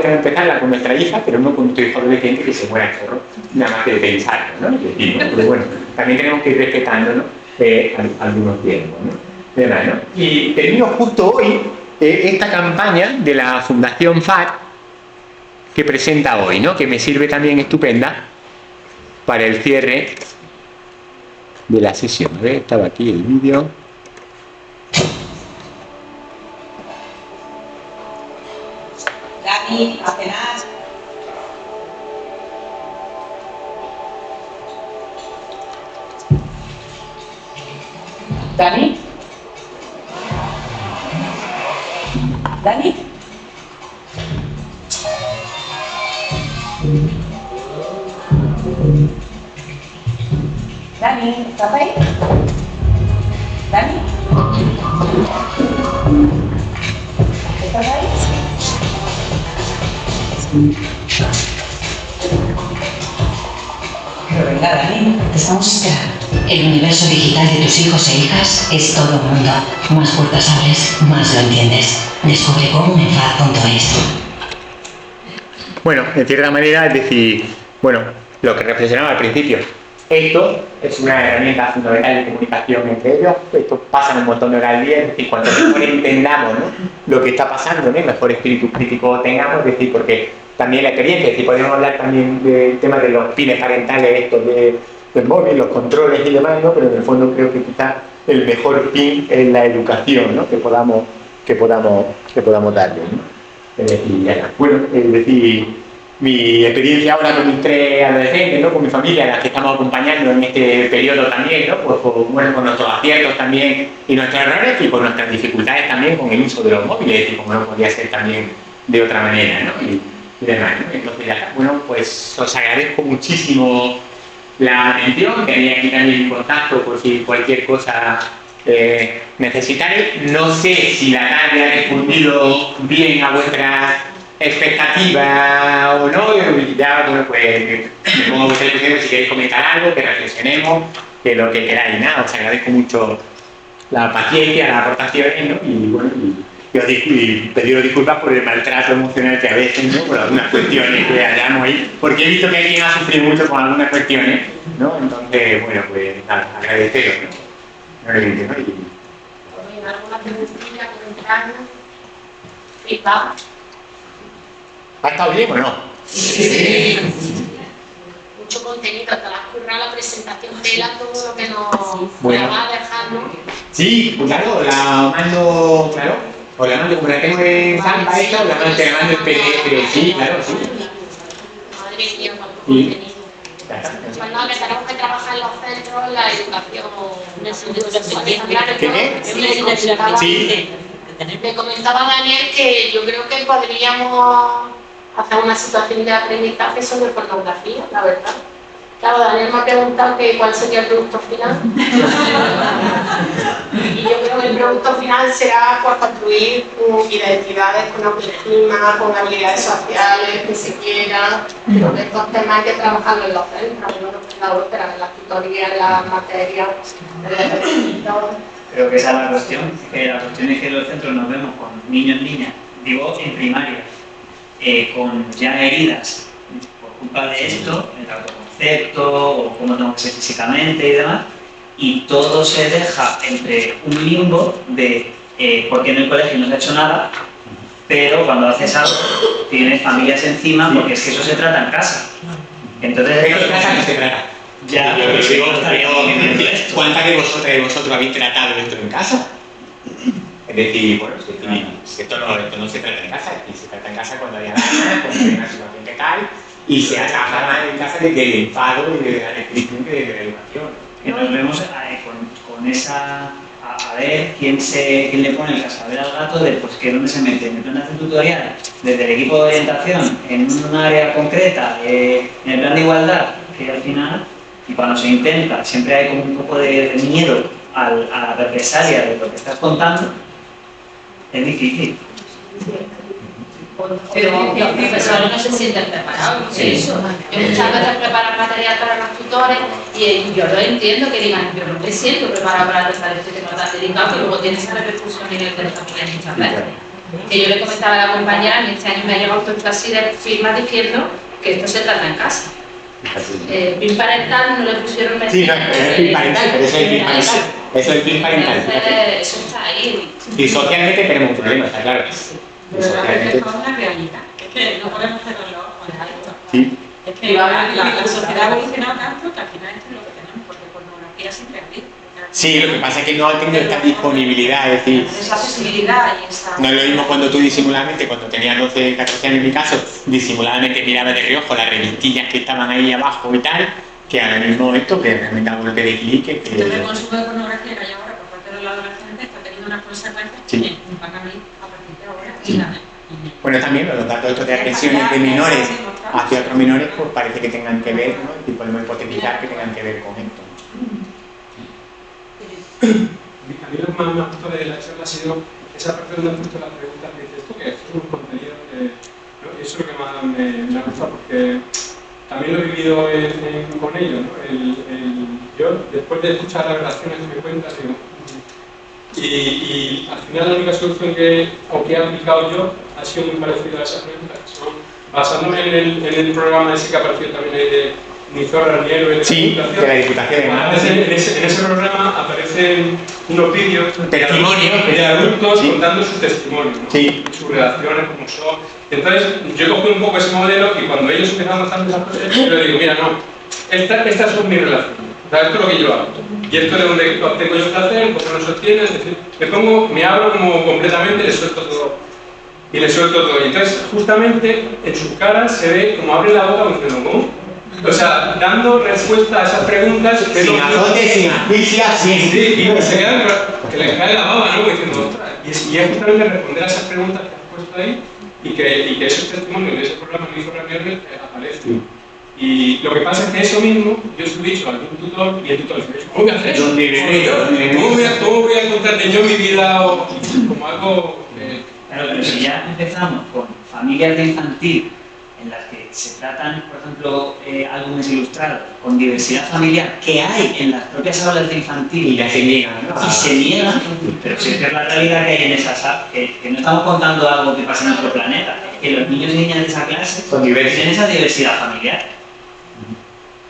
empezarla con nuestra hija, pero no con nuestro hijo adolescente que se muera chorro, nada más que de pensarlo, ¿no? Es decir, ¿no? Pero bueno, también tenemos que ir respetando, ¿no?, algunos tiempos, ¿no? ¿Verdad, no? Y termino justo hoy esta campaña de la Fundación FAT que presenta hoy, ¿no?, que me sirve también estupenda para el cierre de la sesión. A ver, estaba aquí el vídeo. Dani, a cenar. Dani. Dani. Dani, ¿estás ahí? Dani. ¿Estás ahí? Sí. recordada, ¿eh? Te estamos esperando. El universo digital de tus hijos e hijas es todo mundo. Más puertas abres, más lo entiendes. Descubre cómo en FAD.es. Bueno, de cierta manera, es decir, bueno, lo que reflexionaba al principio, esto es una herramienta fundamental de comunicación entre ellos, esto pasa un montón de horas al día, es decir, cuanto mejor entendamos, ¿no?, lo que está pasando, ¿no?, mejor espíritu crítico tengamos, es decir, porque también la experiencia, es decir, podemos hablar también del tema de los fines parentales estos del móvil, los controles y demás, ¿no?, pero en el fondo creo que quizás el mejor fin es la educación, ¿no?, que podamos darle, ¿no? Bueno, es decir, mi experiencia ahora con mis 3 adolescentes, ¿no?, con mi familia, las que estamos acompañando en este periodo también, ¿no?, pues bueno, con nuestros aciertos también y nuestros errores y con nuestras dificultades también con el uso de los móviles, y como no podía ser también de otra manera, ¿no?, y demás, ¿no? Entonces ya, bueno, pues os agradezco muchísimo la atención, quería aquí también en contacto por si cualquier cosa necesitáis. No sé si la tarde ha respondido bien a vuestras expectativas o no, ya, bueno, pues me pongo a vuestra disposición si queréis comentar algo, que reflexionemos, que lo que queráis, nada, os agradezco mucho la paciencia, las aportaciones, ¿no? Y bueno, y pediros disculpas por el maltrato emocional que a veces, ¿no?, por algunas cuestiones que hayamos ahí, porque he visto que alguien ha sufrido mucho con algunas cuestiones, ¿no? Entonces, bueno, pues nada, agradeceros, ¿no? ¿Alguna preguntilla, comentario? ¿Feedback? ¿Ha estado bien o no? Sí. Mucho contenido, te la has currado la presentación, tela, todo lo que nos va a dejar, ¿no? Sí, pues claro, la mando, claro, o la mando como la tengo en Zampa esta, o la mando en PDF, sí, claro, sí. Madre mía, cuánto contenido. Pues no, que tenemos que trabajar en los centros, la educación. Sí. Me comentaba Daniel que yo creo que podríamos hacer una situación de aprendizaje sobre pornografía, la verdad. Claro, Daniel me ha preguntado que cuál sería el producto final. Y yo creo que el producto final será por construir identidades con autoestima, con habilidades sociales, que se quieran. Creo que estos temas hay que trabajarlos en los centros, no en la ópera, en las tutorías, en las materias, Creo que esa es la cuestión. La cuestión es que en los centros nos vemos con niños y niñas, digo en primaria, con ya heridas por culpa de esto, el autoconcepto o cómo tengo que ser físicamente y demás, y todo se deja entre un limbo de porque en el colegio no se ha hecho nada, pero cuando haces algo tienes familias encima, porque es que eso se trata en casa. Entonces, pero en casa no se trata. Ya, ¿cuántas de vosotros habéis tratado esto en casa? Es decir, bueno, esto no se trata en casa, se trata en casa cuando haya ganas, cuando hay una situación que tal, y se ataja más en casa de que el enfado y de la restricción que de la educación. Que nos vemos con esa, a ver quién le pone el cascabel al gato de pues que dónde se mete. Me plan de hacer tutorial desde el equipo de orientación en un área concreta, en el plan de igualdad, que al final, y cuando se intenta, siempre hay como un poco de miedo a la represalia de lo que estás contando, es difícil. Pero los profesores no se sienten preparados de eso. Yo muchas veces preparo material para los tutores y yo lo entiendo que digan, yo no me siento preparado para tratar este tema tan delicado, que luego tiene esa repercusión en el de las familias muchas veces. Que yo le comentaba a la compañera, este año me ha llegado casi de firma diciendo que esto se trata en casa. PIN parental no le pusieron Sí, no, es PIN parental, pero eso es PIN parental. Eso es PIN parental. Eso está ahí. Y socialmente tenemos un problema, está claro. Pero realmente es una realidad. Es que no podemos cerrar los ojos a esto. Sí. Es que la sociedad ha evolucionado tanto que al final esto es lo que tenemos, porque pornografía siempre ha habido. Sí, lo que pasa es que no ha tenido esta disponibilidad, es decir, Esa accesibilidad y esa... no es lo mismo cuando tú disimuladamente, cuando tenías 12, 14 años en mi caso, disimuladamente mirabas de reojo las revistillas que estaban ahí abajo y tal, que ahora mismo esto, que realmente a golpe de clic, que... Entonces el consumo de pornografía que hay ahora por parte de los adolescentes está teniendo unas consecuencias que van a venir a partir de ahora. Bueno, también los datos estos de agresiones de menores hacia otros menores, pues parece que tengan que ver, ¿no? Y podemos hipotetizar que tengan que ver con esto. A mí lo que más me ha gustado de la charla ha sido esa parte donde has puesto las preguntas que dices tú, que es un contenido que... ¿no? Y eso es lo que más me ha gustado, porque también lo he vivido con ellos, ¿no? Yo, después de escuchar las relaciones que me cuentas, digo, y al final la única solución que he aplicado yo ha sido muy parecida a esas preguntas, que son, basándome en el programa ese que apareció también ahí de Ni Zorra ni Héroe de la Diputación de Málaga. En ese programa aparecen unos vídeos testimonios de adultos contando sus testimonios, ¿no? Sí. Sus relaciones, cómo son. Entonces, yo cogí un poco ese modelo y cuando ellos empezaron a hacer esas cosas, yo les digo, mira, no, estas son mis relaciones, o sea, esto es lo que yo hago. Y esto es de donde obtengo yo placer, cómo lo sostiene, es decir, me abro como completamente y les suelto todo. Y les suelto todo. Y entonces, justamente, en sus caras se ve como abre la boca diciendo, ¿cómo? O sea, dando respuesta a esas preguntas. Sin azote, sin asfixia, sin... Sí, y se quedan, que les cae la baba, ¿no? Diciendo, ostras. Y es justamente responder a esas preguntas que has puesto ahí y que esos testimonios de ese programa que hizo Ramírez aparecen. Y lo que pasa es que eso mismo, yo se lo he dicho a algún tutor y el tutor dice, ¿cómo voy a hacer eso? ¿Cómo voy a contarte yo mi vida o como algo que... Claro, pero si ya empezamos con familias de infantil en las que se tratan, por ejemplo, álbumes ilustrados con diversidad familiar que hay en las propias aulas de infantil y ya se niegan, ¿no? Y se niegan, pero si es que es la realidad que hay en esas aulas, que no estamos contando algo que pasa en otro planeta, es que los niños y niñas de esa clase tienen esa diversidad familiar.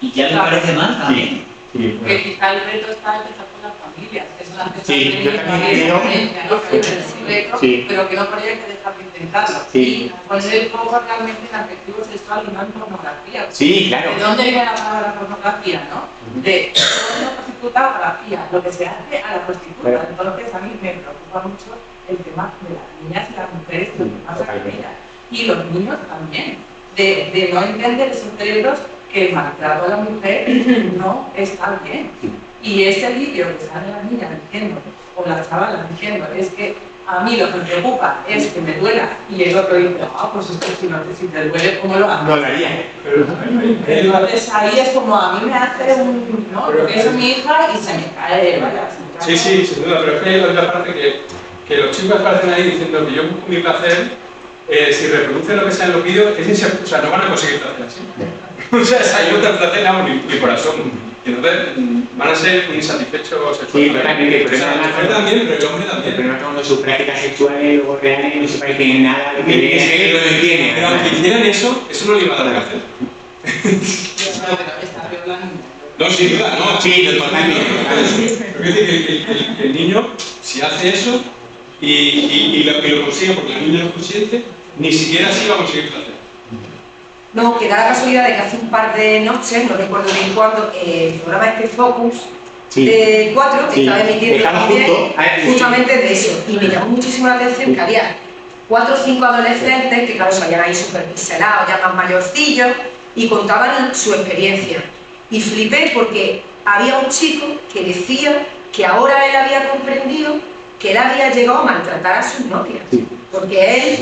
Y ya me parece mal también. Sí. Que quizá el reto está empezar con las familias, que son las que Sí, yo también creo. Sí. Pero que no habría que dejar de intentarlo. Sí. Y poner el foco realmente en afectivo sexual y no en pornografía. Sí, claro. ¿De dónde viene la palabra pornografía, no? De una prostituta a grafía, lo que se hace a la prostituta. Claro. Entonces a mí me preocupa mucho el tema de las niñas y las mujeres, lo que pasa con ellas. Y los niños también, de no entender esos cerebros que el maltrato a la mujer no está bien. Y ese vídeo que sale la niña diciendo, o la chavala diciendo, es que a mí lo que me preocupa es que me duela, y el otro dice, pues es que si te duele, ¿cómo lo hago? No lo haría. Entonces ahí es como a mí me hace ¿no? Porque es mi hija y se me cae, vaya. Sí, sin duda, pero es que hay otra parte que los chicos aparecen ahí diciendo que yo busco mi placer, si reproducen lo que sea en los vídeos, o sea, no van a conseguir placer así. O sea, hay otra placer, ni por asomo. Y entonces van a ser insatisfechos sexualmente. Sí, totalmente. O sea, la mujer también, pero el hombre también. Pero no cuando sus prácticas sexuales luego reales no se parecen en nada de que Sí, lo entienden. pero aunque hicieran eso no le iba a dar placer. No, sin duda, no. Sí, totalmente. Pero es decir, que el niño, si hace eso y lo consigue porque el niño no es consciente, ni siquiera así va a conseguir placer. No, que da la casualidad de que hace un par de noches, no recuerdo bien cuándo, el programa este Focus de 4 estaba emitiendo también justamente de eso. Y me llamó muchísimo la atención que había 4 o 5 adolescentes que, claro, salían ahí súper pixelados, ya más mayorcillos, y contaban su experiencia. Y flipé porque había un chico que decía que ahora él había comprendido que él había llegado a maltratar a sus novias. Porque él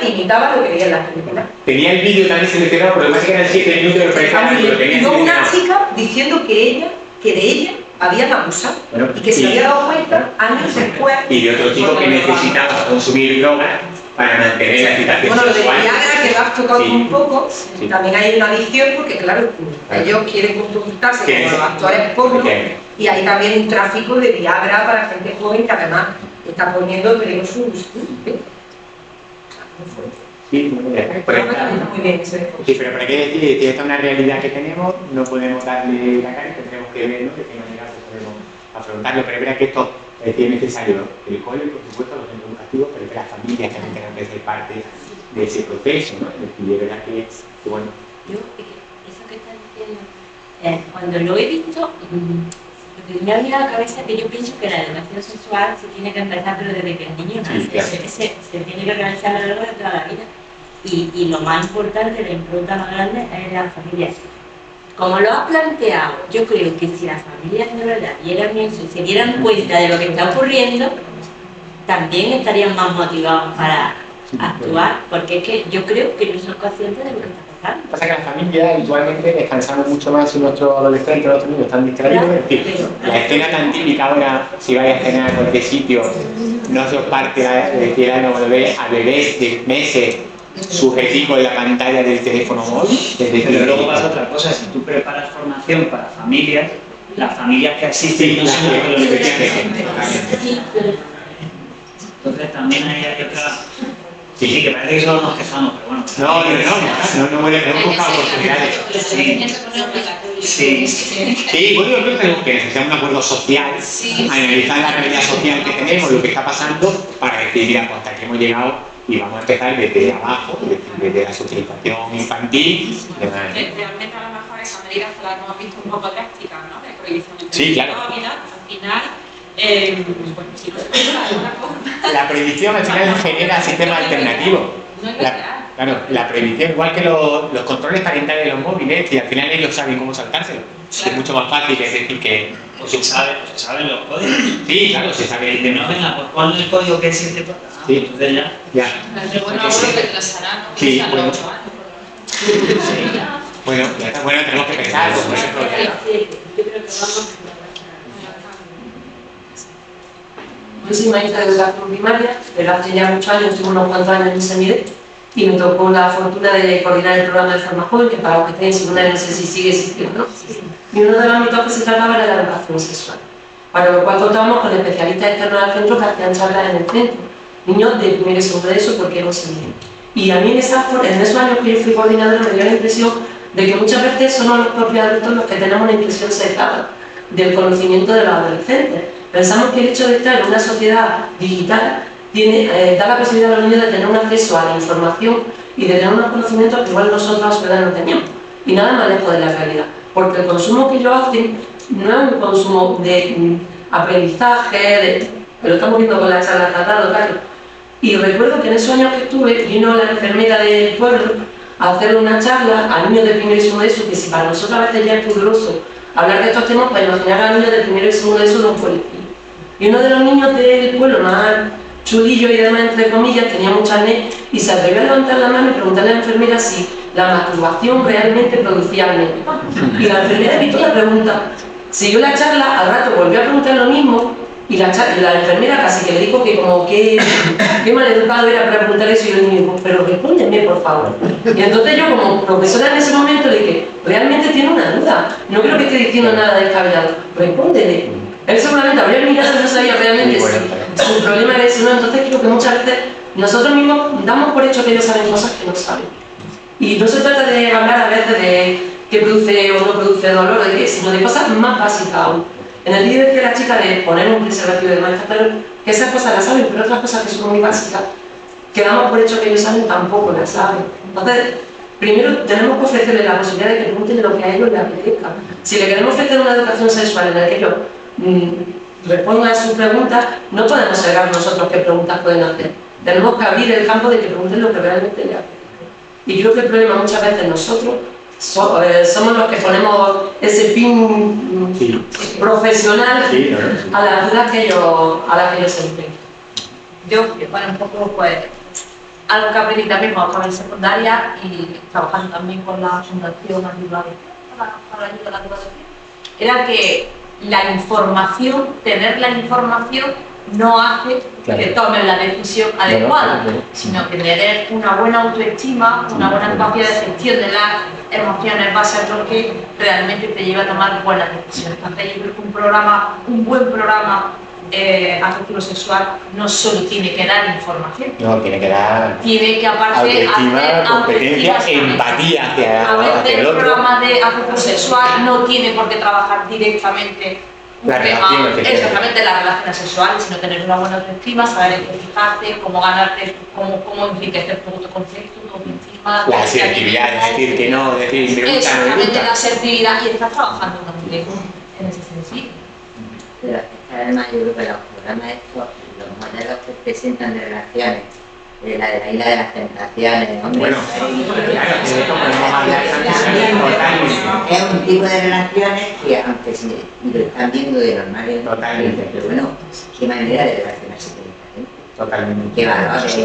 imitaba lo que veía en las películas. Tenía el vídeo también seleccionado, pero además que eran 7 minutos de referencia. Y luego una chica diciendo que de ella habían abusado. Bueno, y que se había dado cuenta años después. Y de otro chico que necesitaba consumir drogas para mantener la excitación Bueno, lo de sexual. Viagra, que lo has tocado un poco, también hay una adicción porque, claro, ellos quieren comportarse como los actores porno y hay también un tráfico de Viagra para gente joven que además está poniendo en peligro su Sí, muy bien. Sí, pero para qué decir, si esta es una realidad que tenemos, no podemos darle la cara, tendremos que verlo, de qué manera podemos afrontarlo, pero es verdad que esto es necesario, ¿no? El cole, por supuesto, los centros educativos, pero que las familias también tengan que ser parte de ese proceso, ¿no? Y de verdad que bueno. Yo, eso que estás diciendo, cuando lo he visto, me ha venido a la cabeza que yo pienso que la educación sexual se tiene que empezar, pero desde que el niño nace, se tiene que realizar a lo largo de toda la vida. Y lo más importante, la impronta más grande es la familia. Como lo has planteado, yo creo que si las familias de verdad vieran eso y se dieran cuenta de lo que está ocurriendo, también estarían más motivados para actuar, porque es que yo creo que no son conscientes de lo que está pasando. Pasa que las familias habitualmente descansamos mucho más si nuestros adolescentes o nuestros niños están distraídos. Es decir, la escena tan típica ahora, si vais a cenar a cualquier sitio, no se os parte de decir algo, cuando veis a bebés de meses subjetivo en la pantalla del teléfono móvil. Pero luego pasa otra cosa, si tú preparas formación para familias, las familias que asisten no son las que lo necesitan. Entonces también ahí hay otra... Sí, que parece que solo nos quejamos, pero bueno... No, hemos buscado oportunidades. Sí, bueno, yo creo que tenemos que necesitar un acuerdo social, analizar la realidad social que tenemos, lo que está pasando, para decir, mira, pues hasta aquí hemos llegado y vamos a empezar desde abajo, desde la socialización infantil. Realmente a lo mejor esa medida la hemos visto un poco drástica, ¿no? De prohibición de claro. al final... bueno, si no se puede de alguna forma. La prohibición al final genera sistemas alternativos. Claro, la prohibición, igual que los controles parentales de los móviles, y al final ellos saben cómo saltárselo. Es mucho más fácil, es decir, que... Pues se saben los códigos. Sí, claro, se sabe. Y no, venga, pues ponle el código que es 7 para... Sí. Entonces ya. Pero bueno, algo que retrasará, ¿no? Sí, Hasta bueno. los 8 años. Bueno, tenemos que pensar con ese problema. Yo creo que vamos... Yo soy maestra de educación primaria, pero hace ya muchos años, estuve unos cuantos años en Semide, y me tocó la fortuna de coordinar el programa de Formajoven, que para los que estén en secundaria no sé si sigue existiendo, ¿no? Y uno de los ámbitos que se trataba era la educación sexual, para lo cual contamos con especialistas externos al centro que hacían charlas en el centro, niños de primero y segundo de eso, porque no se miden. Y a mí en esos años que yo fui coordinadora me dio la impresión de que muchas veces somos los propios adultos los que tenemos una impresión sesgada del conocimiento de los adolescentes. Pensamos que el hecho de estar en una sociedad digital da la posibilidad a los niños de tener un acceso a la información y de tener unos conocimientos que igual nosotros a su edad no teníamos. Y nada más lejos de la realidad. Porque el consumo que ellos hacen no es un consumo de aprendizaje, lo estamos viendo con la charla tratado, claro. Y recuerdo que en esos años que estuve, vino la enfermera del pueblo a hacer una charla a niños de primero y segundo de eso, que si para nosotros a veces ya es pudoroso hablar de estos temas, para imaginar a niños de primero y segundo de eso no fue el y uno de los niños del pueblo, más chulillo y demás, entre comillas, tenía mucha acné y se atrevió a levantar la mano y preguntarle a la enfermera si la masturbación realmente producía acné. Y la enfermera evitó la pregunta. Siguió la charla, al rato volvió a preguntar lo mismo y la enfermera casi que le dijo que como que maleducado era para preguntar eso y el niño dijo, pero respóndeme por favor. Y entonces yo como profesora en ese momento le dije, realmente tiene una duda, no creo que esté diciendo nada descabellado, respóndele. Él seguramente habría mirado y no sabía realmente si su problema era ese o no. Entonces creo que muchas veces nosotros mismos damos por hecho que ellos saben cosas que no saben. Y no se trata de hablar a veces de qué produce o no produce dolor, de qué, sino de cosas más básicas aún. En el vídeo decía la chica de poner un preservativo de marca, claro, que esas cosas las saben, pero otras cosas que son muy básicas, que damos por hecho que ellos saben, tampoco las saben. Entonces, primero tenemos que ofrecerles la posibilidad de que pregunten lo que a ellos les apetezca. Si le queremos ofrecer una educación sexual en la que ellos respondan a sus preguntas, no podemos cegar nosotros qué preguntas pueden hacer. Tenemos que abrir el campo de que pregunten lo que realmente les apetezca. Y creo que el problema muchas veces nosotros somos los que ponemos ese pin profesional a las dudas que ellos se enfrentan. Yo, bueno, un poco, pues, algo que aprendí también cuando estaba en secundaria y trabajando también con la Fundación Ayuda para la Ayuda a la Educación, era que la información, tener la información no hace que tomen la decisión adecuada, sino que tener una buena autoestima, una buena capacidad de gestión de las emociones va a ser lo que realmente te lleva a tomar buenas decisiones. Entonces yo creo que un buen programa afectivo sexual no solo tiene que dar información, tiene que dar tiene que aparte autoestima, hacer competencia, empatía hacia a veces el el otro. programa de afectivo sexual no tiene por qué trabajar directamente exactamente las relaciones sexuales, sino tener una buena autoestima, saber identificarte, cómo ganarte, cómo enriquecer tu autoconcepto, tu autoestima. La asertividad, decir que no, decir me gusta, no me exactamente, gusta. la asertividad, y estás trabajando también en ese sentido. Pero además yo creo que los programas estos, los modelos que presentan de relaciones, la de la isla de las tentaciones, hombre, bueno, claro, que esto podemos hablar totalmente. es un tipo de relaciones que aunque se lo están viendo de normal, totalmente, pero bueno, qué manera de relacionarse con esta gente, totalmente, qué valores,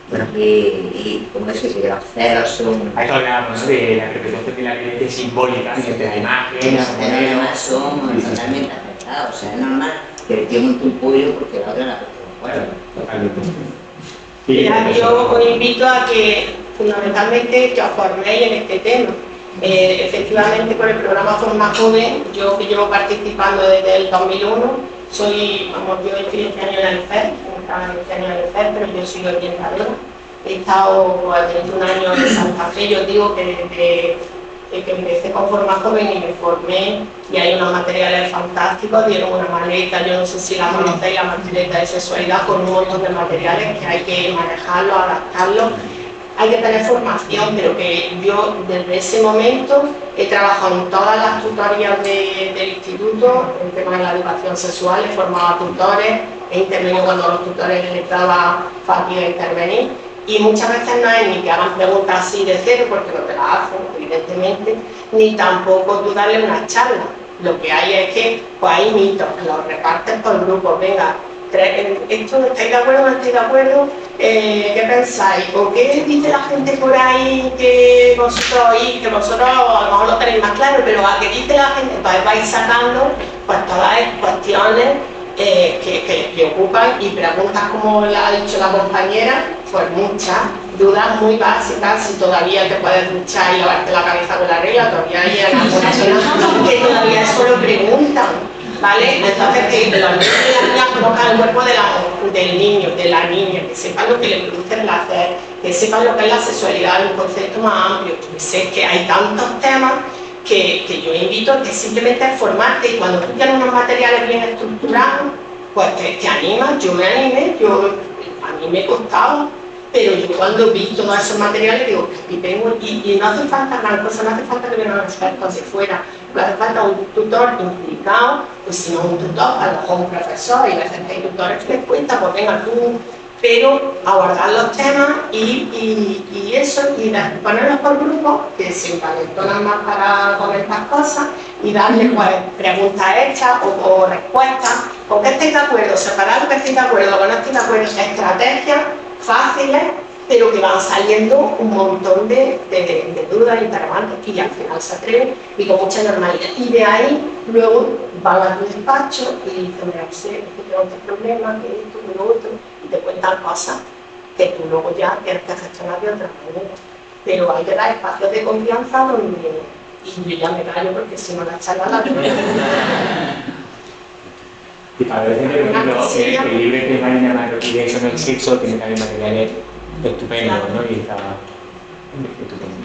bueno, y como eso, que los celos son... A eso hablábamos, ¿no? De la representación de la violencia simbólica, mediante la imagen, los celos además son totalmente afectados, o sea, es normal que el tío monte un pollo porque la otra la puede jugar. Totalmente. Ya, yo os invito a que fundamentalmente que os forméis en este tema. Efectivamente, con el programa Forma Joven, yo que llevo participando desde el 2001, yo estoy este año en el FED, pero yo soy orientadora. He estado 21 años en Santa Fe. Yo digo que desde que empecé con Forma Joven y me formé, y hay unos materiales fantásticos, dieron una maleta, yo no sé si la conocéis, la maleta de sexualidad, con un montón de materiales que hay que manejarlo, adaptarlo. Hay que tener formación, pero que yo desde ese momento he trabajado en todas las tutorías del instituto, en temas de la educación sexual, he formado a tutores, he intervenido cuando a los tutores les daba fatiga intervenir, y muchas veces no es ni que hagan preguntas así de cero, porque no te las hacen, evidentemente, ni tampoco tú darle una charla. Lo que hay es que pues hay mitos, los reparten por grupos, venga, ¿esto no estáis de acuerdo, no estáis de acuerdo? ¿Qué pensáis? ¿O qué dice la gente por ahí que vosotros oís, que vosotros a lo mejor lo tenéis más claro, pero a qué dice la gente? Pues vais sacando pues todas las cuestiones que les preocupan, y preguntas como ha dicho la compañera, pues muchas, dudas muy básicas, si todavía te puedes duchar y lavarte la cabeza con la regla, todavía hay algunas personas que todavía eso lo preguntan. ¿Vale? Entonces, que los niños y las niñas conozcan el cuerpo del niño, de la niña, que sepan lo que le produce placer, que sepan lo que es la sexualidad, un concepto más amplio. Que sé que hay tantos temas que yo invito a que simplemente es formarte, y cuando tú tienes unos materiales bien estructurados, pues te animas. Yo me animé, a mí me costaba, pero yo cuando vi todos esos materiales digo, y no hace falta gran cosa, no hace falta que vengan expertos de fuera, no hace falta un tutor implicado, pues si no un tutor, a lo mejor un profesor, y a veces hay tutores que les cuesta, pues venga tú, pero abordar los temas y eso, y ponerlos por grupos que se envalentonan más para comentar cosas, y darles pues, preguntas hechas o respuestas, ¿con qué estáis de acuerdo? Separar lo que estáis de acuerdo, con no estáis de acuerdo, estrategias fáciles, pero que van saliendo un montón de dudas, interrogantes, y al final se atreven y con mucha normalidad. Y de ahí luego van a tu despacho y dicen, mira, sé que tengo este problema, que esto, que lo otro, y te cuentan cosas que tú luego ya tienes que gestionar de otra manera. Pero hay que dar espacios de confianza donde, y yo ya me callo porque si no la charla la tengo. Y para ver, por ejemplo, el libro que Marina Marco y eso no es sexo, tiene también materiales estupendos, ¿no? Y está estupendo.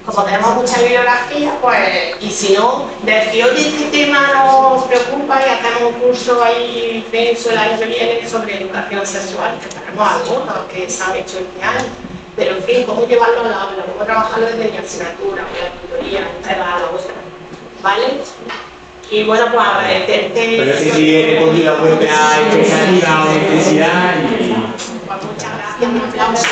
Como tenemos mucha bibliografía, pues, y si no, decir, oye, este tema nos preocupa y hacemos un curso ahí denso el año que viene sobre educación sexual, que tenemos algunos que se han hecho este año. Pero en fin, cómo llevarlo al aula, cómo trabajarlo desde mi asignatura, con la tutoría, esta edad, la otra, ¿vale? Y bueno, pues agradecerte. Pero sí, he respondido a vuestra expectativa o necesidad y... Pues muchas gracias, un aplauso.